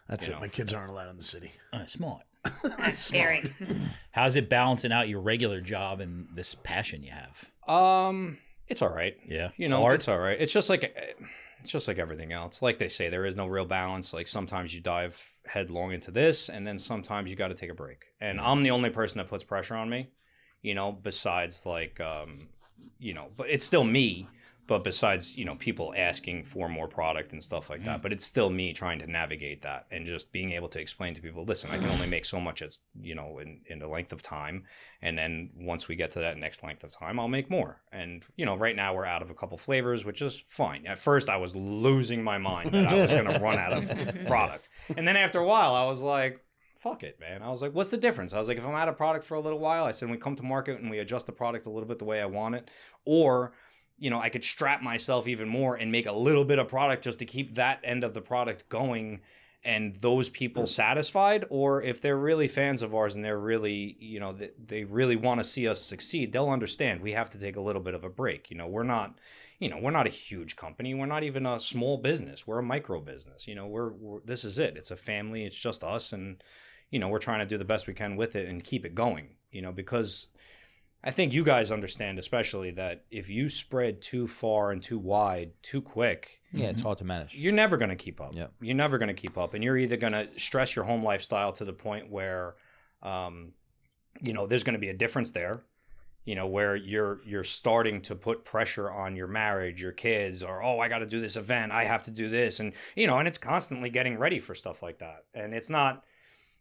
That's You it. know. My kids aren't allowed in the city. Smart. Scary. How's it balancing out your regular job and this passion you have? It's all right. Yeah. You know, Hard? it's all right. It's just like everything else. Like they say, there is no real balance. Like sometimes you dive headlong into this, and then sometimes you got to take a break. And I'm the only person that puts pressure on me, you know, besides like, you know, but it's still me. But besides, you know, people asking for more product and stuff like that, but it's still me trying to navigate that and just being able to explain to people, listen, I can only make so much, as you know, in a length of time, and then once we get to that next length of time, I'll make more. And you know, right now we're out of a couple flavors, which is fine. At first, I was losing my mind that I was going to run out of product, and then after a while, I was like, fuck it, man. I was like, what's the difference? I was like, if I'm out of product for a little while, I said, we come to market and we adjust the product a little bit the way I want it, or you know, I could strap myself even more and make a little bit of product just to keep that end of the product going and those people satisfied. Or if they're really fans of ours and they're really, you know, they really want to see us succeed, they'll understand we have to take a little bit of a break. You know, we're not a huge company. We're not even a small business. We're a micro business. You know, we're this is it. It's a family. It's just us. And, you know, we're trying to do the best we can with it and keep it going, you know, because I think you guys understand, especially that if you spread too far and too wide, too quick, It's hard to manage. you're never going to keep up. Yep. You're never going to keep up. And you're either going to stress your home lifestyle to the point where, you know, there's going to be a difference there, you know, where you're starting to put pressure on your marriage, your kids, or, oh, I got to do this event. I have to do this. And, you know, and it's constantly getting ready for stuff like that. And it's not,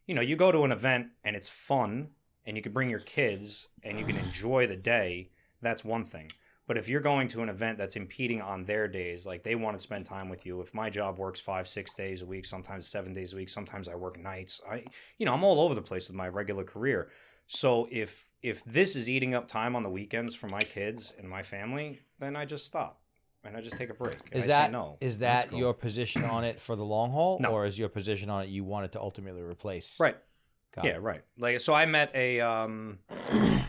you know, you go to an event and it's fun, and you can bring your kids and you can enjoy the day, that's one thing. But if you're going to an event that's impeding on their days, like they want to spend time with you. If my job works 5-6 days a week, sometimes 7 days a week, sometimes I work nights. I'm all over the place with my regular career. So if this is eating up time on the weekends for my kids and my family, then I just stop and I just take a break. And Is I say that no. is That's that cool. your position on it for the long haul, No. or is your position on it you want it to ultimately replace? Right. Got Yeah, it. right. Like, so I met a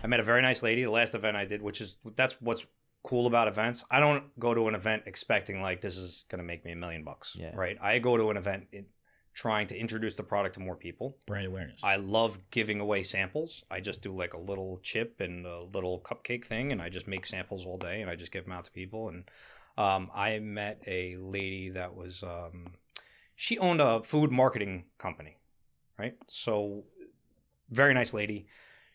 very nice lady. The last event I did, that's what's cool about events. I don't go to an event expecting like this is going to make me $1 million. Yeah. Right. I go to an event trying to introduce the product to more people. Brand awareness. I love giving away samples. I just do like a little chip and a little cupcake thing, and I just make samples all day, and I just give them out to people. And I met a lady that was she owned a food marketing company, right? So very nice lady.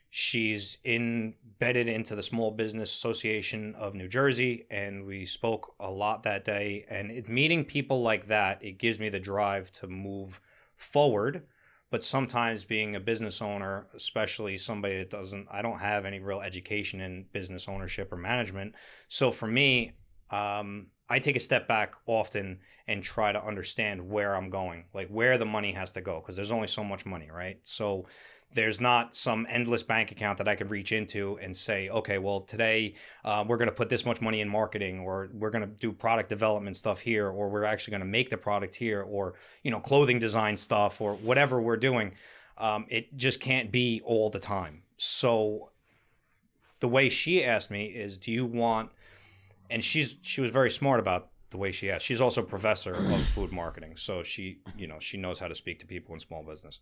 She's embedded into the Small Business Association of New Jersey, and we spoke a lot that day. And meeting people like that, it gives me the drive to move forward. But sometimes being a business owner, especially somebody that I don't have any real education in business ownership or management. So for me, I take a step back often and try to understand where I'm going, like where the money has to go, because there's only so much money, right? So there's not some endless bank account that I could reach into and say, okay, well, today we're going to put this much money in marketing, or we're going to do product development stuff here, or we're actually going to make the product here, or, you know, clothing design stuff, or whatever we're doing. It just can't be all the time. So the way she asked me is, do you want, and she was very smart about the way she asked. She's also a professor of food marketing, so she knows how to speak to people in small business.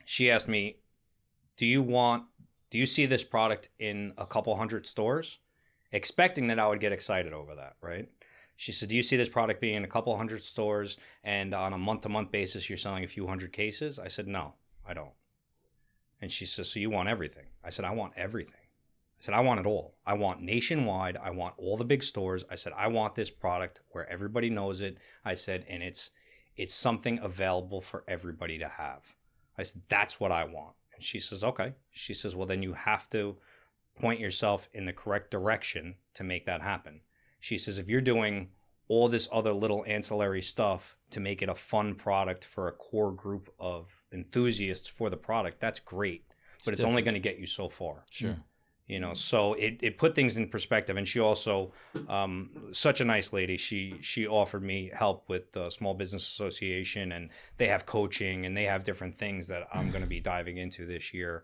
She asked me, do you see this product in a couple hundred stores? Expecting that I would get excited over that, right? She said, do you see this product being in a couple hundred stores and on a month-to-month basis you're selling a few hundred cases? I said, no, I don't. And she says, so you want everything? I said, I want everything. I said, I want it all. I want nationwide. I want all the big stores. I said, I want this product where everybody knows it. I said, and it's something available for everybody to have. I said, that's what I want. And she says, okay. She says, well, then you have to point yourself in the correct direction to make that happen. She says, if you're doing all this other little ancillary stuff to make it a fun product for a core group of enthusiasts for the product, that's great, but it's only going to get you so far. Sure. You know, so it put things in perspective. And she also, such a nice lady, she offered me help with the Small Business Association, and they have coaching and they have different things that I'm going to be diving into this year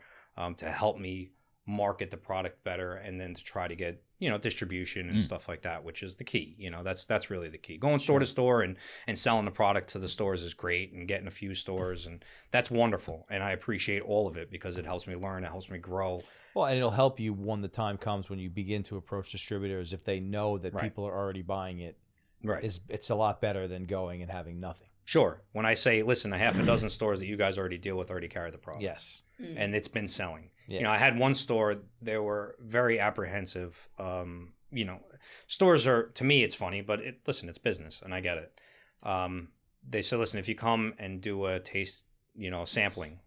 to help me market the product better, and then to try to get, you know, distribution and stuff like that, which is the key. You know, that's really the key. Going store to store and selling the product to the stores is great, and getting a few stores, and that's wonderful. And I appreciate all of it because it helps me learn, it helps me grow. Well, and it'll help you when the time comes when you begin to approach distributors, if they know that people are already buying it. Right. It's a lot better than going and having nothing. Sure. When I say, listen, a half a dozen stores that you guys already deal with already carry the product. Yes. And it's been selling. Yeah. You know, I had one store, they were very apprehensive. You know, stores are, to me, it's funny, but listen, it's business, and I get it. They said, listen, if you come and do a taste, you know, sampling,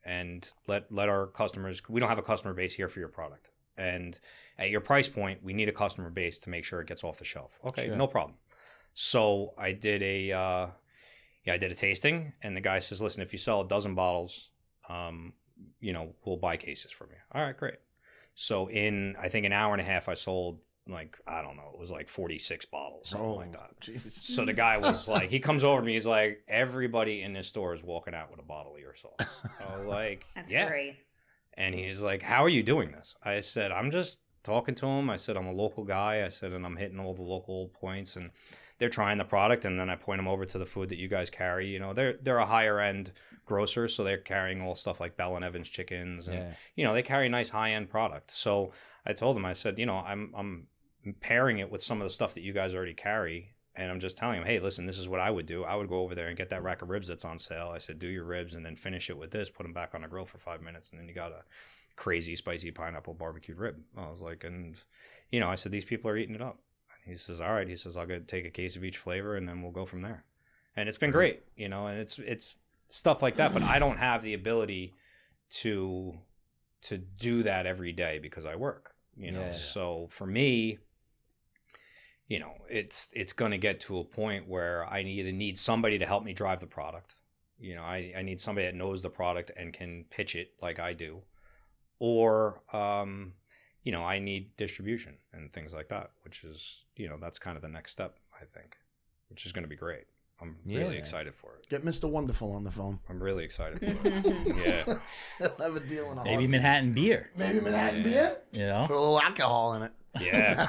and let our customers, we don't have a customer base here for your product. And at your price point, we need a customer base to make sure it gets off the shelf. Okay, Sure. no problem. So I did a tasting, and the guy says, listen, if you sell a dozen bottles, you know, we'll buy cases from you. All right, great. So in, I think, an hour and a half, I sold, like, I don't know, it was like 46 bottles, something like that. Jeez. So the guy was like, he comes over to me, he's like, everybody in this store is walking out with a bottle of your sauce. I was like, That's yeah. great. And he's like, how are you doing this? I said, I'm just talking to him. I said, I'm a local guy. I said, and I'm hitting all the local points, and they're trying the product, and then I point them over to the food that you guys carry. You know, they're a higher end grocer, so they're carrying all stuff like Bell and Evans chickens, and you know, they carry nice high end product. So I told him, I said, you know, I'm pairing it with some of the stuff that you guys already carry, and I'm just telling him, hey, listen, this is what I would do. I would go over there and get that rack of ribs that's on sale. I said, do your ribs and then finish it with this, put them back on the grill for 5 minutes, and then you got a crazy spicy pineapple barbecued rib. I was like, and you know, I said, these people are eating it up. He says, all right. He says, I'll take a case of each flavor, and then we'll go from there. And it's been great, you know, and it's stuff like that. But I don't have the ability to do that every day because I work, you know. Yeah. So for me, you know, it's going to get to a point where I either need somebody to help me drive the product. You know, I need somebody that knows the product and can pitch it like I do, or you know, I need distribution and things like that, which is, you know, that's kind of the next step, I think, which is going to be great. I'm really excited for it. Get Mr. Wonderful on the phone. I'm really excited for it. Yeah. He'll have a deal in a Maybe heartbeat. Manhattan beer. Maybe Manhattan beer. You know, Put a little alcohol in it. Yeah.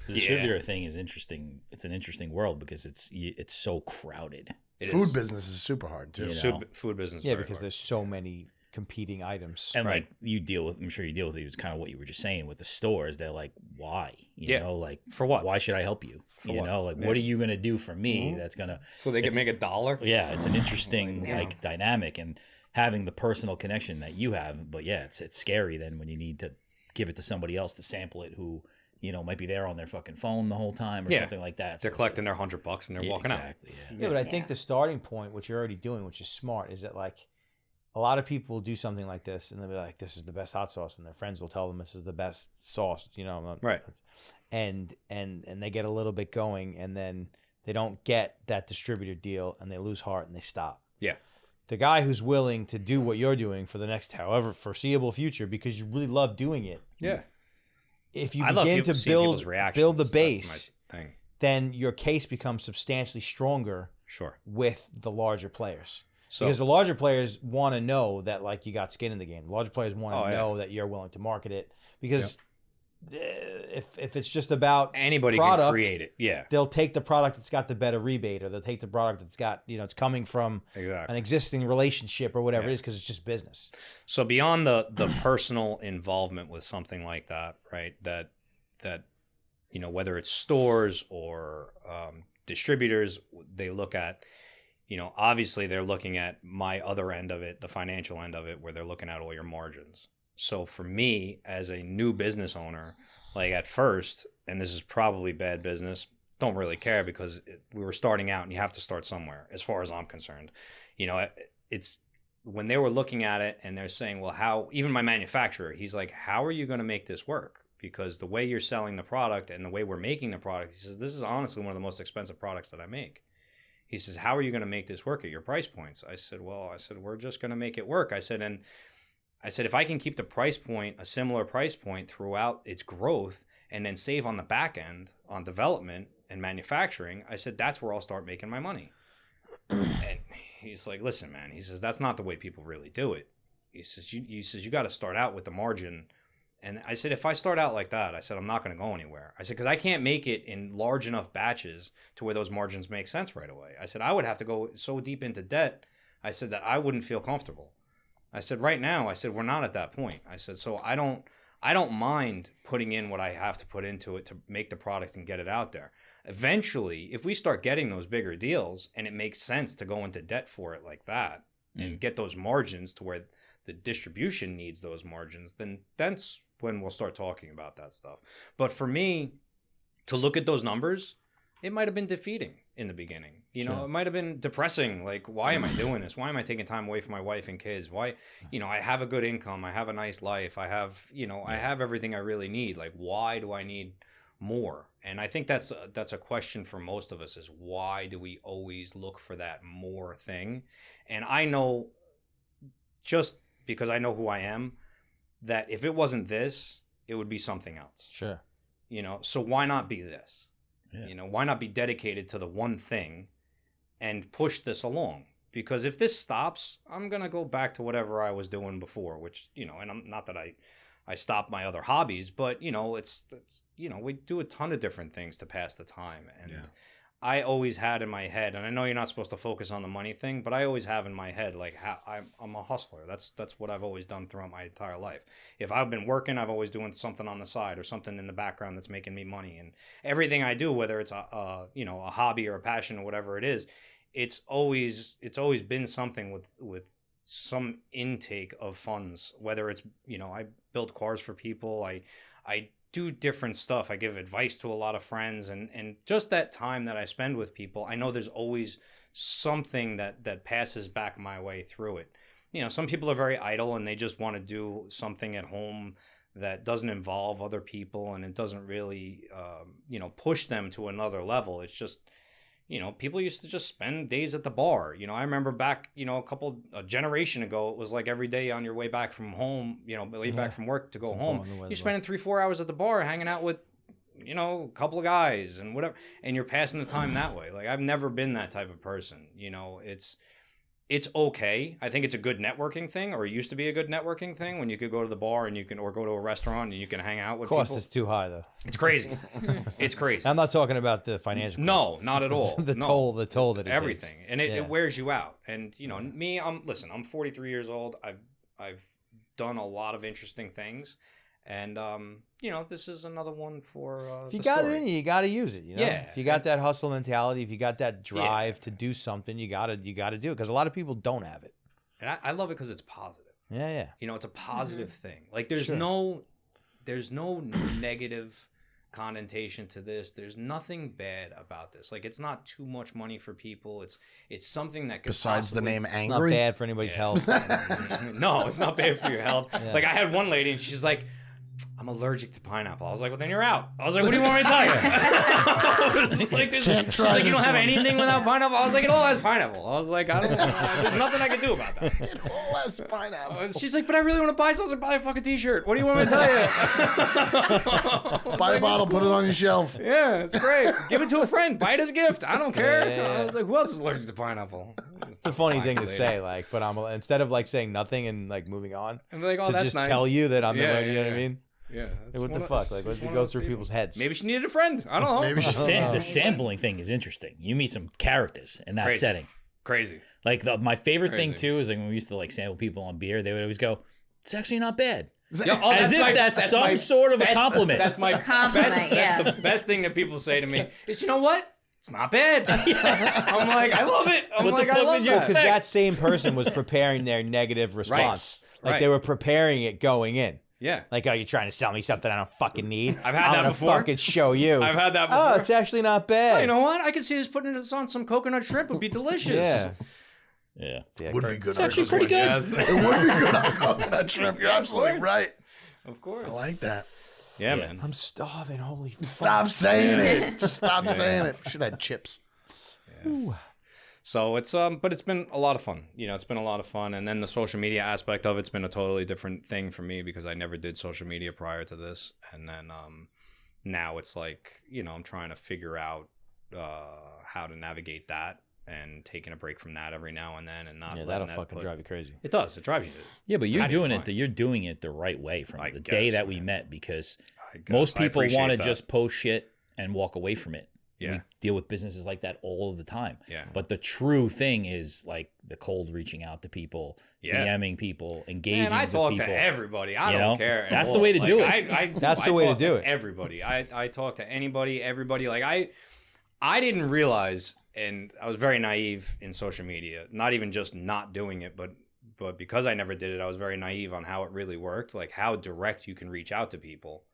the distributor thing is interesting. It's an interesting world because it's so crowded. Food business is super hard too. You know? Food business. Yeah, very because hard. there's so many competing items. And like you deal with, I'm sure you deal with it. It's kind of what you were just saying with the stores. They're like, why? You know, like for what? Why should I help you? For you what? know, like what are you gonna do for me? That's gonna So they can make $1. Yeah, it's an interesting like dynamic, and having the personal connection that you have. But yeah, it's scary then when you need to give it to somebody else to sample it who, you know, might be there on their fucking phone the whole time or something like that. They're collecting their $100 and they're walking out. Yeah, but I think the starting point, what you're already doing, which is smart, is that like a lot of people will do something like this and they'll be like, this is the best hot sauce, and their friends will tell them this is the best sauce, you know. Right. And they get a little bit going, and then they don't get that distributor deal, and they lose heart and they stop. Yeah. The guy who's willing to do what you're doing for the next however foreseeable future because you really love doing it. Yeah. If you I love begin to seeing people's reactions. build the That's base, my thing. then your case becomes substantially stronger Sure. with the larger players. So Because the larger players want to know that like you got skin in the game. The larger players want to yeah. know that you're willing to market it. Because if it's just about anybody product, can create it. Yeah. they'll take the product that's got the better rebate, or they'll take the product that's got, you know, it's coming from Exactly. an existing relationship or whatever it is, because it's just business. So beyond the personal involvement with something like that, right? That you know, whether it's stores or distributors, they look at, you know, obviously they're looking at my other end of it, the financial end of it, where they're looking at all your margins. So for me as a new business owner, like at first, and this is probably bad business, don't really care because we were starting out and you have to start somewhere as far as I'm concerned. You know, it's when they were looking at it and they're saying, well, how, even my manufacturer, he's like, how are you going to make this work? Because the way you're selling the product and the way we're making the product, he says, this is honestly one of the most expensive products that I make. He says, how are you going to make this work at your price points? I said, we're just going to make it work. I said, if I can keep the price point, a similar price point throughout its growth, and then save on the back end on development and manufacturing, I said, that's where I'll start making my money. And he's like, listen, man, he says, that's not the way people really do it. He says, you got to start out with the margin. And I said, if I start out like that, I said, I'm not going to go anywhere. I said, because I can't make it in large enough batches to where those margins make sense right away. I said, I would have to go so deep into debt, I said, that I wouldn't feel comfortable. I said, right now, I said, we're not at that point. I said, so I don't mind putting in what I have to put into it to make the product and get it out there. Eventually, if we start getting those bigger deals and it makes sense to go into debt for it like that and get those margins to where the distribution needs those margins, then that's when we'll start talking about that stuff. But for me, to look at those numbers, it might have been defeating in the beginning. You know, it might have been depressing. Like, why am I doing this? Why am I taking time away from my wife and kids? Why, I have a good income. I have a nice life. I have, I have everything I really need. Like, why do I need more? And I think that's a question for most of us, is why do we always look for that more thing? And I know, just because I know who I am, that if it wasn't this, it would be something else. Sure. So why not be this? Yeah. Why not be dedicated to the one thing and push this along? Because if this stops, I'm going to go back to whatever I was doing before, which, and I'm not that I stopped my other hobbies, but, it's we do a ton of different things to pass the time. And I always had in my head, and I know you're not supposed to focus on the money thing, but I always have in my head, like, how I'm a hustler. That's what I've always done throughout my entire life. If I've been working, I've always doing something on the side or something in the background that's making me money. And everything I do, whether it's a hobby or a passion or whatever it is, it's always been something with some intake of funds. Whether it's I build cars for people, I do different stuff. I give advice to a lot of friends, and just that time that I spend with people, I know there's always something that passes back my way through it. Some people are very idle and they just want to do something at home that doesn't involve other people, and it doesn't really, push them to another level. It's just, people used to just spend days at the bar. I remember back, a generation ago, it was like every day on your way back from home, way back from work to go home, you're spending 3-4 hours at the bar hanging out with, a couple of guys and whatever, and you're passing the time that way. Like, I've never been that type of person. It's okay. I think it's a good networking thing, or it used to be a good networking thing, when you could go to the bar and or go to a restaurant and you can hang out with people. Cost is too high, though. It's crazy. It's crazy. I'm not talking about the financial cost. No, not at all. the toll that it everything, takes. And it wears you out. And me, I'm 43 years old. I've done a lot of interesting things, and this is another one for. If you got it in you, you got to use it. Yeah. If you got that hustle mentality, if you got that drive to do something, you got to do it, because a lot of people don't have it. And I love it because it's positive. Yeah. It's a positive thing. Like, there's no negative connotation to this. There's nothing bad about this. Like, it's not too much money for people. It's something that could besides the name It's not angry. bad for anybody's health. No, it's not bad for your health. Yeah. Like, I had one lady and she's like, I'm allergic to pineapple. I was like, well, then you're out. I was like, what do you want me to tell you? She's like, you don't have anything without pineapple? I was like, it all has pineapple. I was like, there's nothing I can do about that. It all has pineapple. She's like, but I really want to buy something. Buy a fucking t-shirt. What do you want me to tell you? Buy a bottle, put it on your shelf. Yeah, it's great. Give it to a friend. Buy it as a gift. I don't care. I was like, who else is allergic to pineapple? It's a funny thing to say, like, but instead of like saying nothing and like moving on, I'm like, to that's just nice. tell you that I'm allergic. You know what I mean? Yeah. What the fuck? Like, what did go through people's heads? Maybe she needed a friend. I don't know. Maybe she The sampling thing is interesting. You meet some characters in that Crazy. setting. Crazy. Like, my favorite thing Crazy. too is like when we used to like sample people on beer, they would always go, "It's actually not bad." As if that's some sort of a compliment. That's my Compliment, best. yeah. That's the best thing that people say to me is, you know what? It's not bad. I'm like, I love it. I'm What the like, I fuck love did you that. Because that same person was preparing their negative response. Like, Right. they were preparing it going in. Yeah. Like, oh, you're trying to sell me something I don't fucking need? I've had I'm that gonna before. fucking show you. I've had that before. Oh, it's actually not bad. Oh, you know what? I could see this putting this on some coconut shrimp would be delicious. Yeah. Yeah. It would be good. It's actually pretty good. Yes. It would be good on coconut shrimp. You're absolutely right. Of course. I like that. Yeah, man. I'm starving. Holy Stop saying it. Just stop saying it. Should have had chips. Ooh. So it's but it's been a lot of fun. You know, it's been a lot of fun. And then the social media aspect of it's been a totally different thing for me because I never did social media prior to this. And then now it's like, you know, I'm trying to figure out how to navigate that and taking a break from that every now and then and not Yeah, letting that'll that fucking put- drive you crazy. It does. It drives you. Yeah, but you're How do you doing find? you're doing it the right way from I the day guess, that we man. met because I guess. most I people appreciate want to that. just post shit and walk away from it. Yeah. We deal with businesses like that all of the time. Yeah. But the true thing is like the cold reaching out to people, Yeah. DMing people, engaging Man, I with talk people. to everybody. I You don't know? care. at That's the all. way to Like, do it. That's I the way to talk do it. Everybody. I talk to anybody, everybody. Like I didn't realize, and I was very naive in social media. Not even just not doing it, but because I never did it, I was very naive on how it really worked. Like how direct you can reach out to people.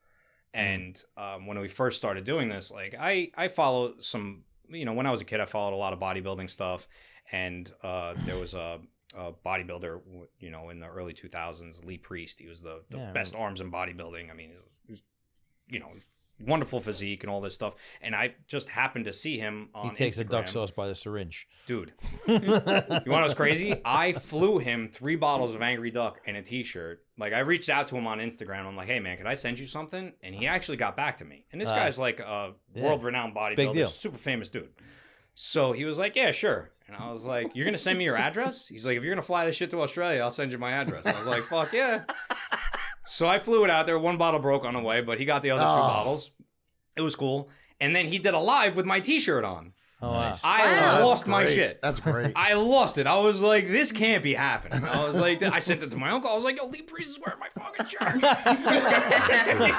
And when we first started doing this, like I follow some. You know, when I was a kid, I followed a lot of bodybuilding stuff, and there was a bodybuilder, you know, in the early 2000s, Lee Priest. He was the best arms in bodybuilding. I mean, he was, you know, wonderful physique and all this stuff. And I just happened to see him on He takes Instagram. the duck sauce by the syringe. Dude, you want to know what's crazy? I flew him 3 bottles of Angry Duck and a T-shirt. Like, I reached out to him on Instagram. I'm like, hey, man, could I send you something? And he actually got back to me. And this guy's like a world-renowned bodybuilder, deal. super famous dude. So he was like, yeah, sure. And I was like, you're going to send me your address? He's like, if you're going to fly this shit to Australia, I'll send you my address. I was like, fuck yeah. So I flew it out there. 1 bottle broke on the way, but he got the other 2 bottles. It was cool. And then he did a live with my T-shirt on. Oh, Nice. I lost my great. shit. That's great. I lost it. I was like, this can't be happening. I was like, I sent it to my uncle. I was like, yo, Lee Priest is wearing my fucking shirt.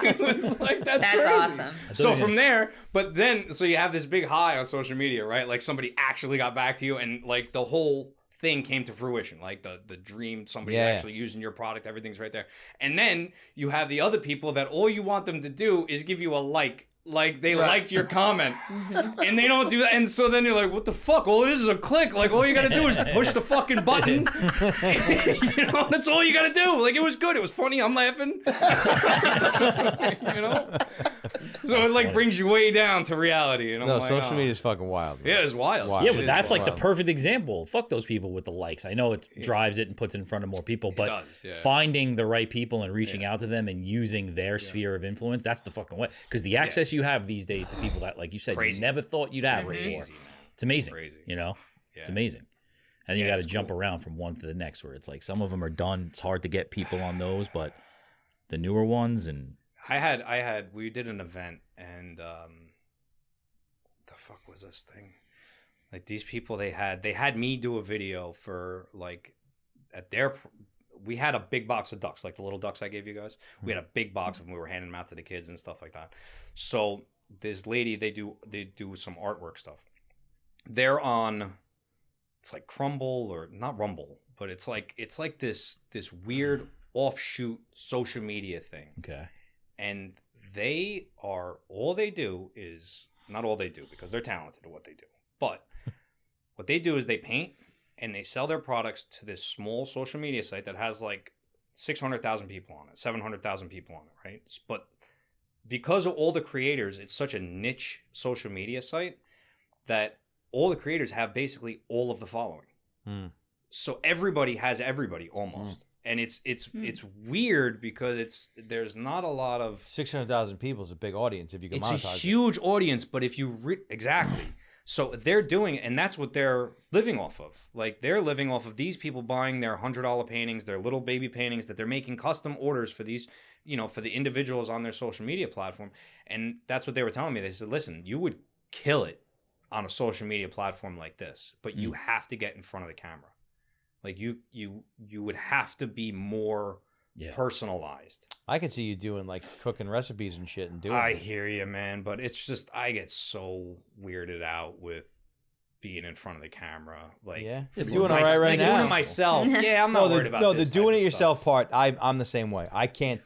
It was like, that's crazy. awesome. So from there, but then, so you have this big high on social media, right? Like somebody actually got back to you and like the whole thing came to fruition. Like the dream, somebody actually using your product, everything's right there. And then you have the other people that all you want them to do is give you a like. Like they liked your comment and they don't do that. And so then you're like, what the fuck? All it is a click. Like all you got to do is push the fucking button. You know, that's all you got to do. Like it was good. It was funny. I'm laughing. You know? So it like brings you way down to reality. And I'm No, like, social oh. media is fucking wild. Man. Yeah, it's wild. Wow. Yeah, It but is that's like the wild. perfect example. Fuck those people with the likes. I know it drives it and puts it in front of more people, but does, yeah. finding the right people and reaching out to them and using their sphere of influence, that's the fucking way. Because the access you have these days to people that, like you said, Crazy. you never thought you'd have Crazy, before. man. It's amazing. Crazy. You know? It's Yeah. amazing. And you Yeah, got to it's jump cool. around from one to the next where it's like some of them are done. It's hard to get people on those, but the newer ones and we did an event and the fuck was this thing? Like these people, they had me do a video for like at their, we had a big box of ducks, like the little ducks I gave you guys. We had a big box of them. We were handing them out to the kids and stuff like that. So this lady, they do some artwork stuff. They're on, it's like Crumble or not Rumble, but it's like this weird offshoot social media thing. okay. And they are, all they do is, not all they do because they're talented at what they do, but what they do is they paint and they sell their products to this small social media site that has like 600,000 people on it, 700,000 people on it, right? But because of all the creators, it's such a niche social media site that all the creators have basically all of the following. Mm. So everybody has everybody almost. And it's weird because there's not a lot of 600,000 people is a big audience if you can it's a monetize it. huge audience, but if you exactly, so they're doing it, and that's what they're living off of. Like they're living off of these people buying their $100 paintings, their little baby paintings that they're making custom orders for these, you know, for the individuals on their social media platform, and that's what they were telling me. They said, "Listen, you would kill it on a social media platform like this, but you have to get in front of the camera. Like you would have to be more." Yeah. Personalized. I can see you doing like cooking recipes and shit and doing I it. hear you, man, but it's just I get so weirded out with being in front of the camera. Like, Yeah. for You're doing my- all right like now. doing it myself. Yeah, I'm not worried about the this doing type it of yourself stuff. part. I'm the same way. I can't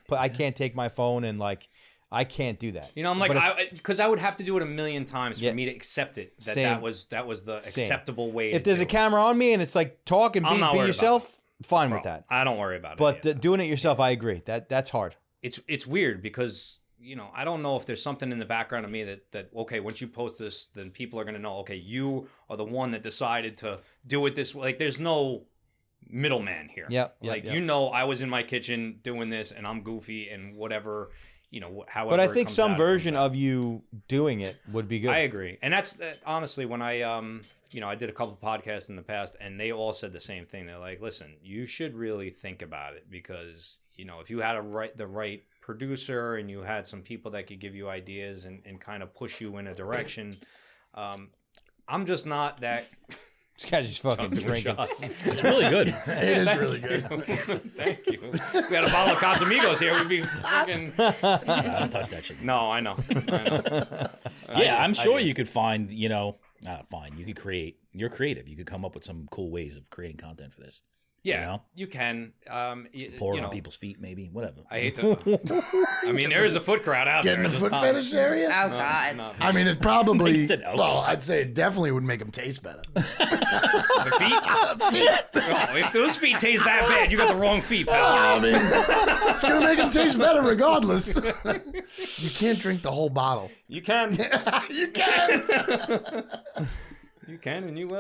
take my phone and like I can't do that. You know, I'm like, because I would have to do it a million times for me to accept it. That was the acceptable way. If there's a camera on me and it's like talk and be yourself, fine with that. I don't worry about it. But doing it yourself, I agree. That's hard. It's weird because, you know, I don't know if there's something in the background of me that okay, once you post this, then people are gonna know, okay, you are the one that decided to do it this way. Like, there's no middleman here. You know, I was in my kitchen doing this, and I'm goofy and whatever. You know, however. But I think some version of you doing it would be good. I agree, and that's honestly when I you know, I did a couple podcasts in the past, and they all said the same thing. They're like, listen, you should really think about it because, you know, if you had the right producer and you had some people that could give you ideas and kind of push you in a direction, I'm just not that. This guy's just fucking drinking. It's really good. It is really good. Thank you. If we had a bottle of Casamigos here, we'd be fucking. I don't touch that shit. No, I know. Yeah, I'm sure you could find, you know, you could create. You're creative. You could come up with some cool ways of creating content for this. Yeah, you can. Pour it on people's feet, maybe. Whatever. I hate to. I mean, there is a foot crowd out there. Get in the foot fetish area? Oh, God. No. I mean, it probably. No. Well, I'd say it definitely would make them taste better. The feet? Oh, if those feet taste that bad, you got the wrong feet, pal. I mean, it's going to make them taste better regardless. You can't drink the whole bottle. You can. You can. You can, and you will.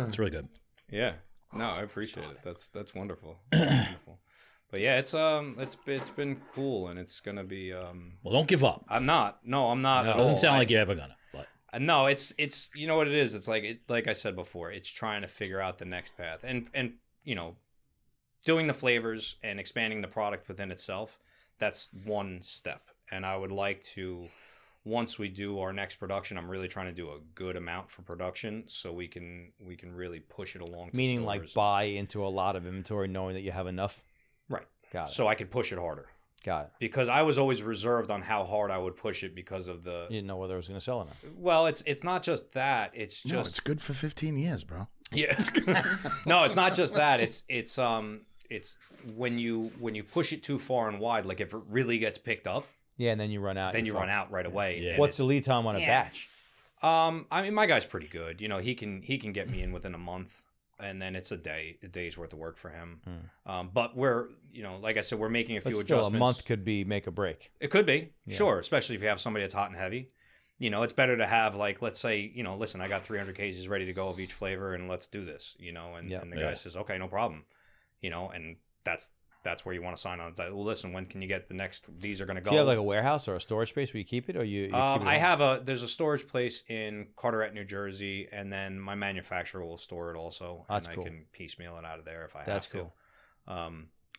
It's really good. Yeah. No, I appreciate it. That's wonderful. Wonderful. But yeah, it's been cool, and it's gonna be. Well, don't give up. I'm not. No, I'm not. It doesn't sound like you're ever gonna. But no, it's you know what it is. It's like I said before. It's trying to figure out the next path, and you know, doing the flavors and expanding the product within itself. That's one step, and I would like to. Once we do our next production, I'm really trying to do a good amount for production so we can really push it along. Meaning to like buy into a lot of inventory knowing that you have enough? Right. Got it. So I could push it harder. Got it. Because I was always reserved on how hard I would push it because of the... You didn't know whether it was going to sell enough. Well, it's not just that. It's just... No, it's good for 15 years, bro. Yeah. No, it's not just that. It's when you push it too far and wide, like if it really gets picked up, yeah, and then you run out. Then you run out right away. Yeah. What's the lead time on a batch? I mean, my guy's pretty good. You know, he can get me in within a month, and then it's a day's worth of work for him. But we're, you know, like I said, we're making a few adjustments. A month could be make or break. It could be, sure, especially if you have somebody that's hot and heavy. You know, it's better to have, like, let's say, you know, listen, I got 300 cases ready to go of each flavor, and let's do this. You know, and the guy says, okay, no problem. You know, and that's where you want to sign on. It's like, well, listen, when can you get the next? These are going to go. Do you have like a warehouse or a storage space where you keep it, or you keep it there's a storage place in Carteret, New Jersey, and then my manufacturer will store it also. That's and cool. I can piecemeal it out of there if I have to. That's cool.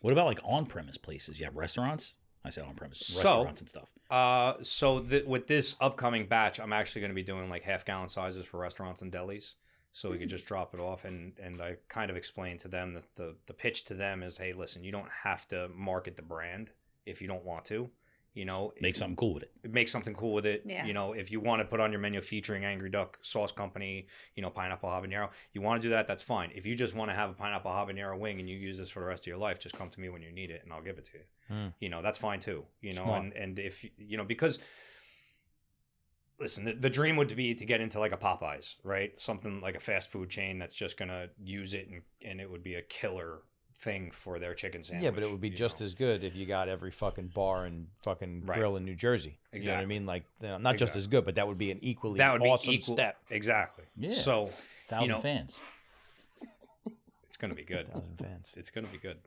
What about like on-premise places? You have restaurants? I said on-premise restaurants and stuff. With this upcoming batch, I'm actually going to be doing like half-gallon sizes for restaurants and delis. So we could just drop it off, and I kind of explained to them that the pitch to them is, hey, listen, you don't have to market the brand if you don't want to, you know. Make something cool with it. Make something cool with it. Yeah. You know, if you want to put on your menu featuring Angry Duck Sauce Company, you know, pineapple habanero, you want to do that, that's fine. If you just want to have a pineapple habanero wing and you use this for the rest of your life, just come to me when you need it, and I'll give it to you. You know, that's fine too. You know, and if you know, because. Listen, the dream would be to get into like a Popeyes, right? Something like a fast food chain that's just going to use it and it would be a killer thing for their chicken sandwich. Yeah, but it would be just as good if you got every fucking bar and fucking grill in New Jersey. Exactly. You know what I mean? Like, you know, not just as good, but that would be an equally awesome step. Exactly. Yeah. So, 1,000 fans. It's going to be good. 1,000 fans. It's going to be good.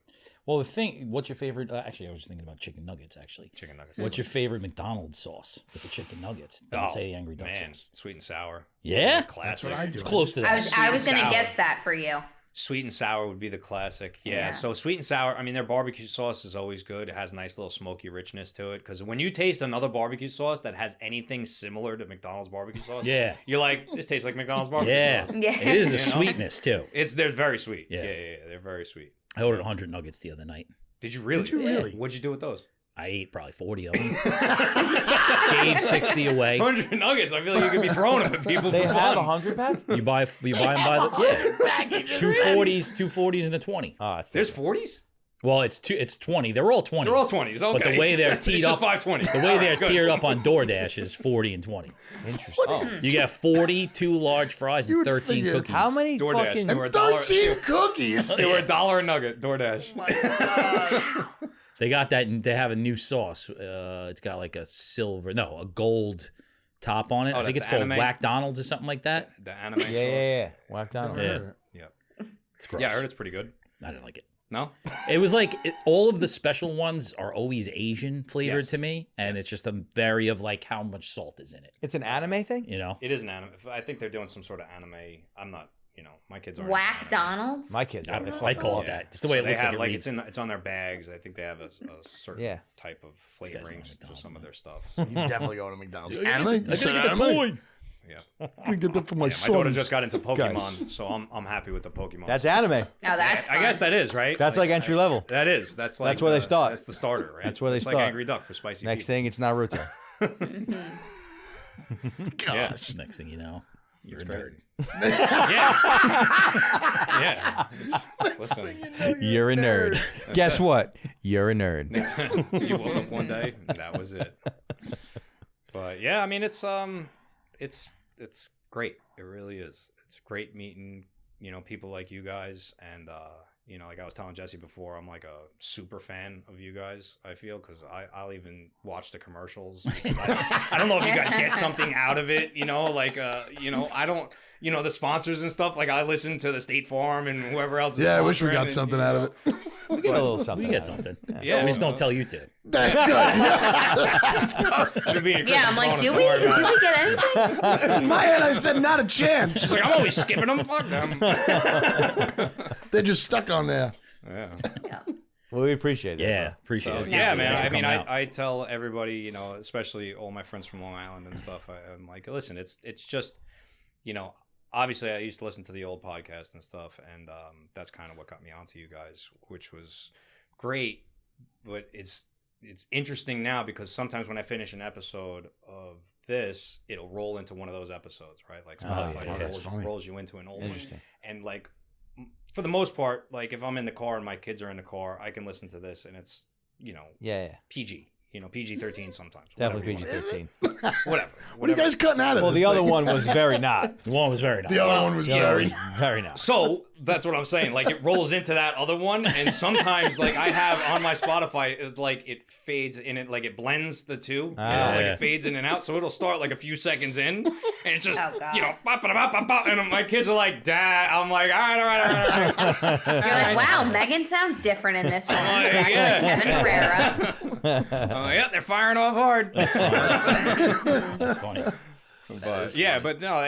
Well, what's your favorite? Actually, I was just thinking about chicken nuggets, actually. Chicken nuggets. What's your favorite McDonald's sauce with the chicken nuggets? Don't say Angry Duck sauce. Sweet and sour. Yeah? Classic. That's what I do. It's close to that. I was going to guess that for you. Sweet and sour would be the classic. Yeah. So sweet and sour, I mean, their barbecue sauce is always good. It has a nice little smoky richness to it. Because when you taste another barbecue sauce that has anything similar to McDonald's barbecue sauce, you're like, this tastes like McDonald's barbecue sauce. Yeah. It is a sweetness, too. They're very sweet. Yeah. Yeah, they're very sweet. I ordered 100 nuggets the other night. Did you really? Did you really? What'd you do with those? I ate probably 40 of them. Gave 60 away. 100 nuggets. I feel like you could be throwing them at people They for have fun. 100 pack? You buy them by the 240s and a 20. Oh, There's 40s? Well, it's 20. They're all 20s. They're all 20s. Okay. But the way they're teed up, 520. the way they're tiered up on DoorDash is 40 and 20. Interesting. You get 40 2 large fries and 13 figure- cookies. How many DoorDash. fucking? They were $1. 13 cookies. They were $1 a nugget. DoorDash. Oh my God. They got that. They have a new sauce. It's got like a gold top on it. Oh, I think that's it's the called anime? Whack Donald's or something like that. The anime sauce. Yeah. Whacked on. Yeah. Yeah. It's gross. Yeah, I heard it's pretty good. I didn't like it. No? It was like all of the special ones are always Asian flavored Yes. to me, and it's just a vary of like how much salt is in it. It's an anime thing. You know, It is an anime. I think they're doing some sort of anime. I'm not, my kids aren't. Whack into anime. Donald's? My kids. I don't they know. I fucking call love it that. It's the way So it they looks have, like. it's on their bags. I think they have a certain type of guy's going to flavorings to McDonald's some of now. their stuff. You've definitely going to McDonald's. I Anime? You gotta said get the anime? coin. Yeah. I get that for my My daughter sons. just got into Pokemon, Guys. so I'm happy with the Pokemon. That's anime. Oh, that's I guess fun. that is right. That's like entry level. That is. That's like where they start. That's the starter, right? That's where they it's start. Like Angry Duck for spicy. Next people. thing, it's Naruto. Yeah. Next thing you know, you're a It's nerd. Yeah. Listen, You're a nerd. Guess what? You're a nerd. you woke up one day, and that was it. But yeah, I mean, it's great. It really is. It's great meeting, people like you guys, and like I was telling Jesse before, I'm like a super fan of you guys. I feel because I'll even watch the commercials. I don't know if you guys get something out of it. I don't. The sponsors and stuff. Like I listen to the State Farm and whoever else. Is Yeah, I wish we sponsoring, got and, something out of it. We get a little something. We get out of it. something. Yeah, we just don't tell you to. You're being a Yeah, I'm like, Christmas do bonus, we don't worry about it. get anything? In my head, I said not a chance. She's like, I'm always skipping them. Fuck them. They're just stuck on there. Yeah. Yeah. Well, we appreciate that. Yeah, appreciate So, it. yeah, man. Thanks for I mean, coming out. I tell everybody, especially all my friends from Long Island and stuff. I'm like, listen, it's just, obviously I used to listen to the old podcast and stuff, and that's kind of what got me onto you guys, which was great. But it's interesting now because sometimes when I finish an episode of this, it'll roll into one of those episodes, right? Like Spotify yeah, that's funny. rolls you into an old one, Interesting. and like. For the most part, like if I'm in the car and my kids are in the car, I can listen to this and it's, Yeah. PG, PG-13 sometimes. Definitely whatever you PG-13. want. Whatever. What are you guys cutting out of Well, this the other thing? one was very not. The one was very nice. The other one was The other very... was very not. So that's what I'm saying. Like it rolls into that other one, and sometimes like I have on my Spotify, it fades in it, like it blends the two. Like yeah. it fades in and out. So it'll start like a few seconds in, and it's just Oh, God. bop, bop, bop, bop, bop, and my kids are like, Dad. I'm like, all right. You're like, wow, Megan sounds different in this one. It's actually yeah. Kevin Pereira. So yeah, they're firing off hard. That's funny. But yeah, but no,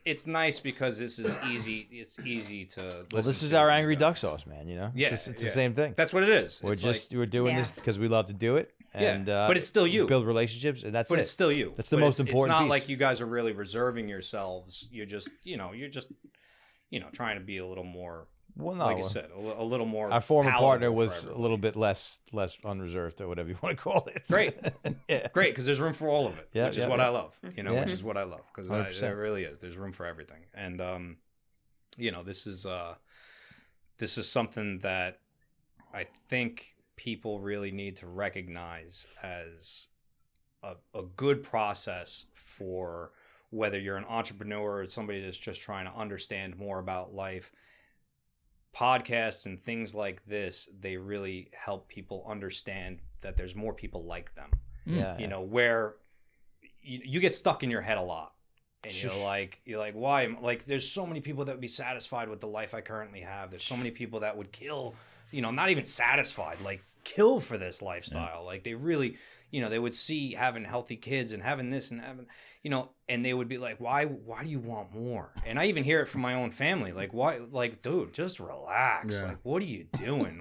it's nice because this is easy. It's easy to. Well, listen this is to, our angry duck sauce, man. Yeah, it's the yeah. same thing. That's what it is. We're It's we're doing Yeah. this because we love to do it, and but it's still you. build relationships, and that's but it. it's still you. That's the But most it's important It's not piece. like you guys are really reserving yourselves. You're just trying to be a little more. Well, no, Like you said, a little more. our former palatable partner for was a everyone. little bit less unreserved, or whatever you want to call it. Great. Yeah. Great, because there's room for all of it, Yeah, which is yeah, what yeah. I love. Yeah. Which is what I love because 100%. there really is. There's room for everything, and this is something that I think people really need to recognize as a good process for whether you're an entrepreneur or somebody that's just trying to understand more about life. Podcasts and things like this, they really help people understand that there's more people like them. Yeah, Where you get stuck in your head a lot. And Shush. you're like, why? Like, there's so many people that would be satisfied with the life I currently have. There's so many people that would kill, not even satisfied, like kill for this lifestyle. Yeah. Like they really, they would see having healthy kids and having this and having, and they would be like, why do you want more? And I even hear it from my own family. Like, why? Like, dude, just relax. Yeah. Like, what are you doing?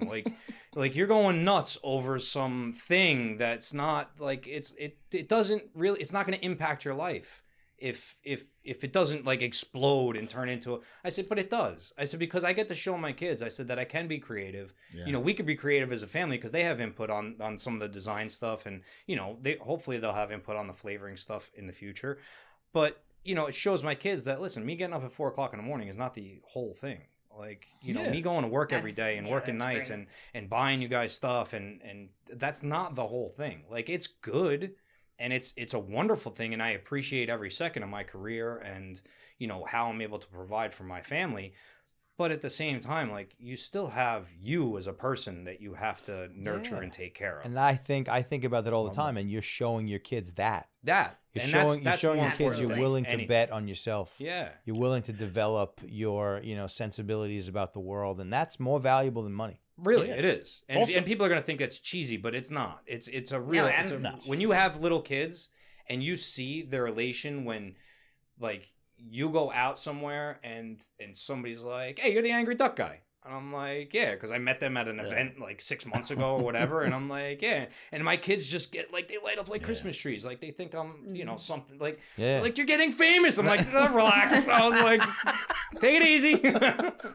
like you're going nuts over something that's not like, it doesn't really, it's not going to impact your life. If it doesn't like explode and turn into I said, but it does. I said, because I get to show my kids, I said that I can be creative. Yeah. We could be creative as a family because they have input on some of the design stuff, and hopefully they'll have input on the flavoring stuff in the future. But it shows my kids that, listen, me getting up at 4:00 in the morning is not the whole thing. Like, you know, me going to work every That's- day and yeah, working that's nights great. and buying you guys stuff and that's not the whole thing. Like, it's good and it's a wonderful thing and I appreciate every second of my career and, you know, how I'm able to provide for my family. But at the same time, like, you still have you as a person that you have to nurture and take care of. And I think about that all the time. And you're showing your kids that. You're That's showing your more kids you're important than willing to anything. bet on yourself. Yeah. You're willing to develop your, you know, sensibilities about the world, and that's more valuable than money. Really, Yeah. it is. And, Also- and people are going to think it's cheesy, but it's not. It's a real No. when you have little kids and you see their elation when, like, you go out somewhere and somebody's like, "Hey, you're the angry duck guy." And I'm like, "Yeah," because I met them at an event like 6 months ago or whatever. And I'm like, "Yeah." And my kids just get like, they light up like Christmas trees. Like, they think I'm, you know, something like, like, you're getting famous. I'm like, relax. I was like, take it easy.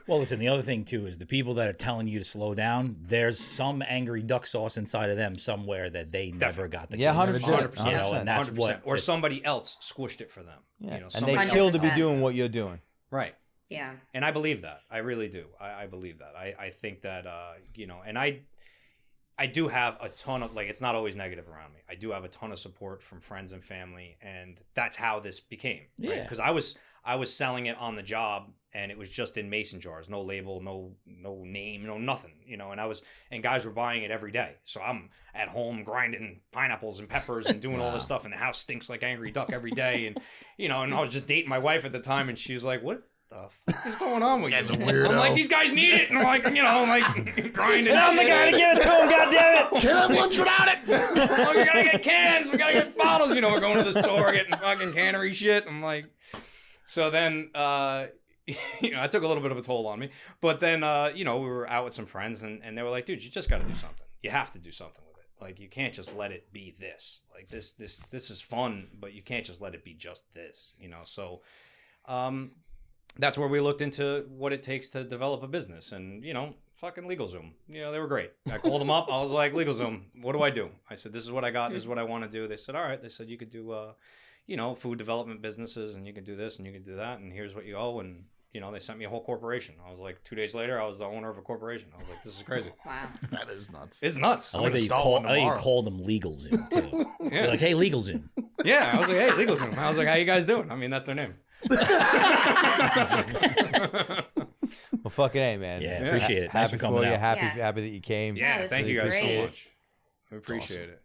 Well, listen, the other thing too is the people that are telling you to slow down, there's some angry duck sauce inside of them somewhere that they never got the Yeah, kids. 100%. You know, and that's 100%. what Or somebody else squished it for them. Yeah. You know, And somebody they else- kill to be 100%. doing what you're doing. Right. Yeah. And I believe that. I really do. I believe that. I think that, you know, and I do have a ton of, like, it's not always negative around me. I do have a ton of support from friends and family, and that's how this became. Right? Yeah. Because I was selling it on the job, and it was just in mason jars, no label, no name, no nothing, you know. And guys were buying it every day. So I'm at home grinding pineapples and peppers and doing all this stuff, and the house stinks like angry duck every day. And, you know, and I was just dating my wife at the time, and she was like, "What the fuck is going on with you?" guy's a weirdo. I'm like, "These guys need it," and I'm like, you know, I'm like grinding. I'm the guy to give it to him, goddammit! Can't have lunch without it. Oh, we gotta get cans, we gotta get bottles. You know, we're going to the store getting fucking cannery shit. I'm like, so then, you know, that took a little bit of a toll on me. But then, you know, we were out with some friends, and they were like, "Dude, you just got to do something. You have to do something with it. Like, you can't just let it be this. Like, this is fun, but you can't just let it be just this. You know." So, that's where we looked into what it takes to develop a business, and, you know, fucking LegalZoom. You know, they were great. I called them up. I was like, "LegalZoom, what do I do?" I said, "This is what I got. This is what I want to do." They said, "All right." They said, "You could do, you know, food development businesses, and you can do this, and you can do that, and here's what you owe." And, you know, they sent me a whole corporation. I was like, 2 days later, I was the owner of a corporation. I was like, "This is crazy." Wow. That is nuts. It's nuts. I like that you start call. one I think you tomorrow. called them LegalZoom too. Yeah. You're like, "Hey, LegalZoom." Yeah, I was like, "Hey, LegalZoom." I was like, "How you guys doing?" I mean, that's their name. Well, fucking A, man. Yeah, appreciate it. Thanks Happy for coming you. out. Happy Yes. that you came. Yeah, this thank was you guys so great. much. We appreciate it.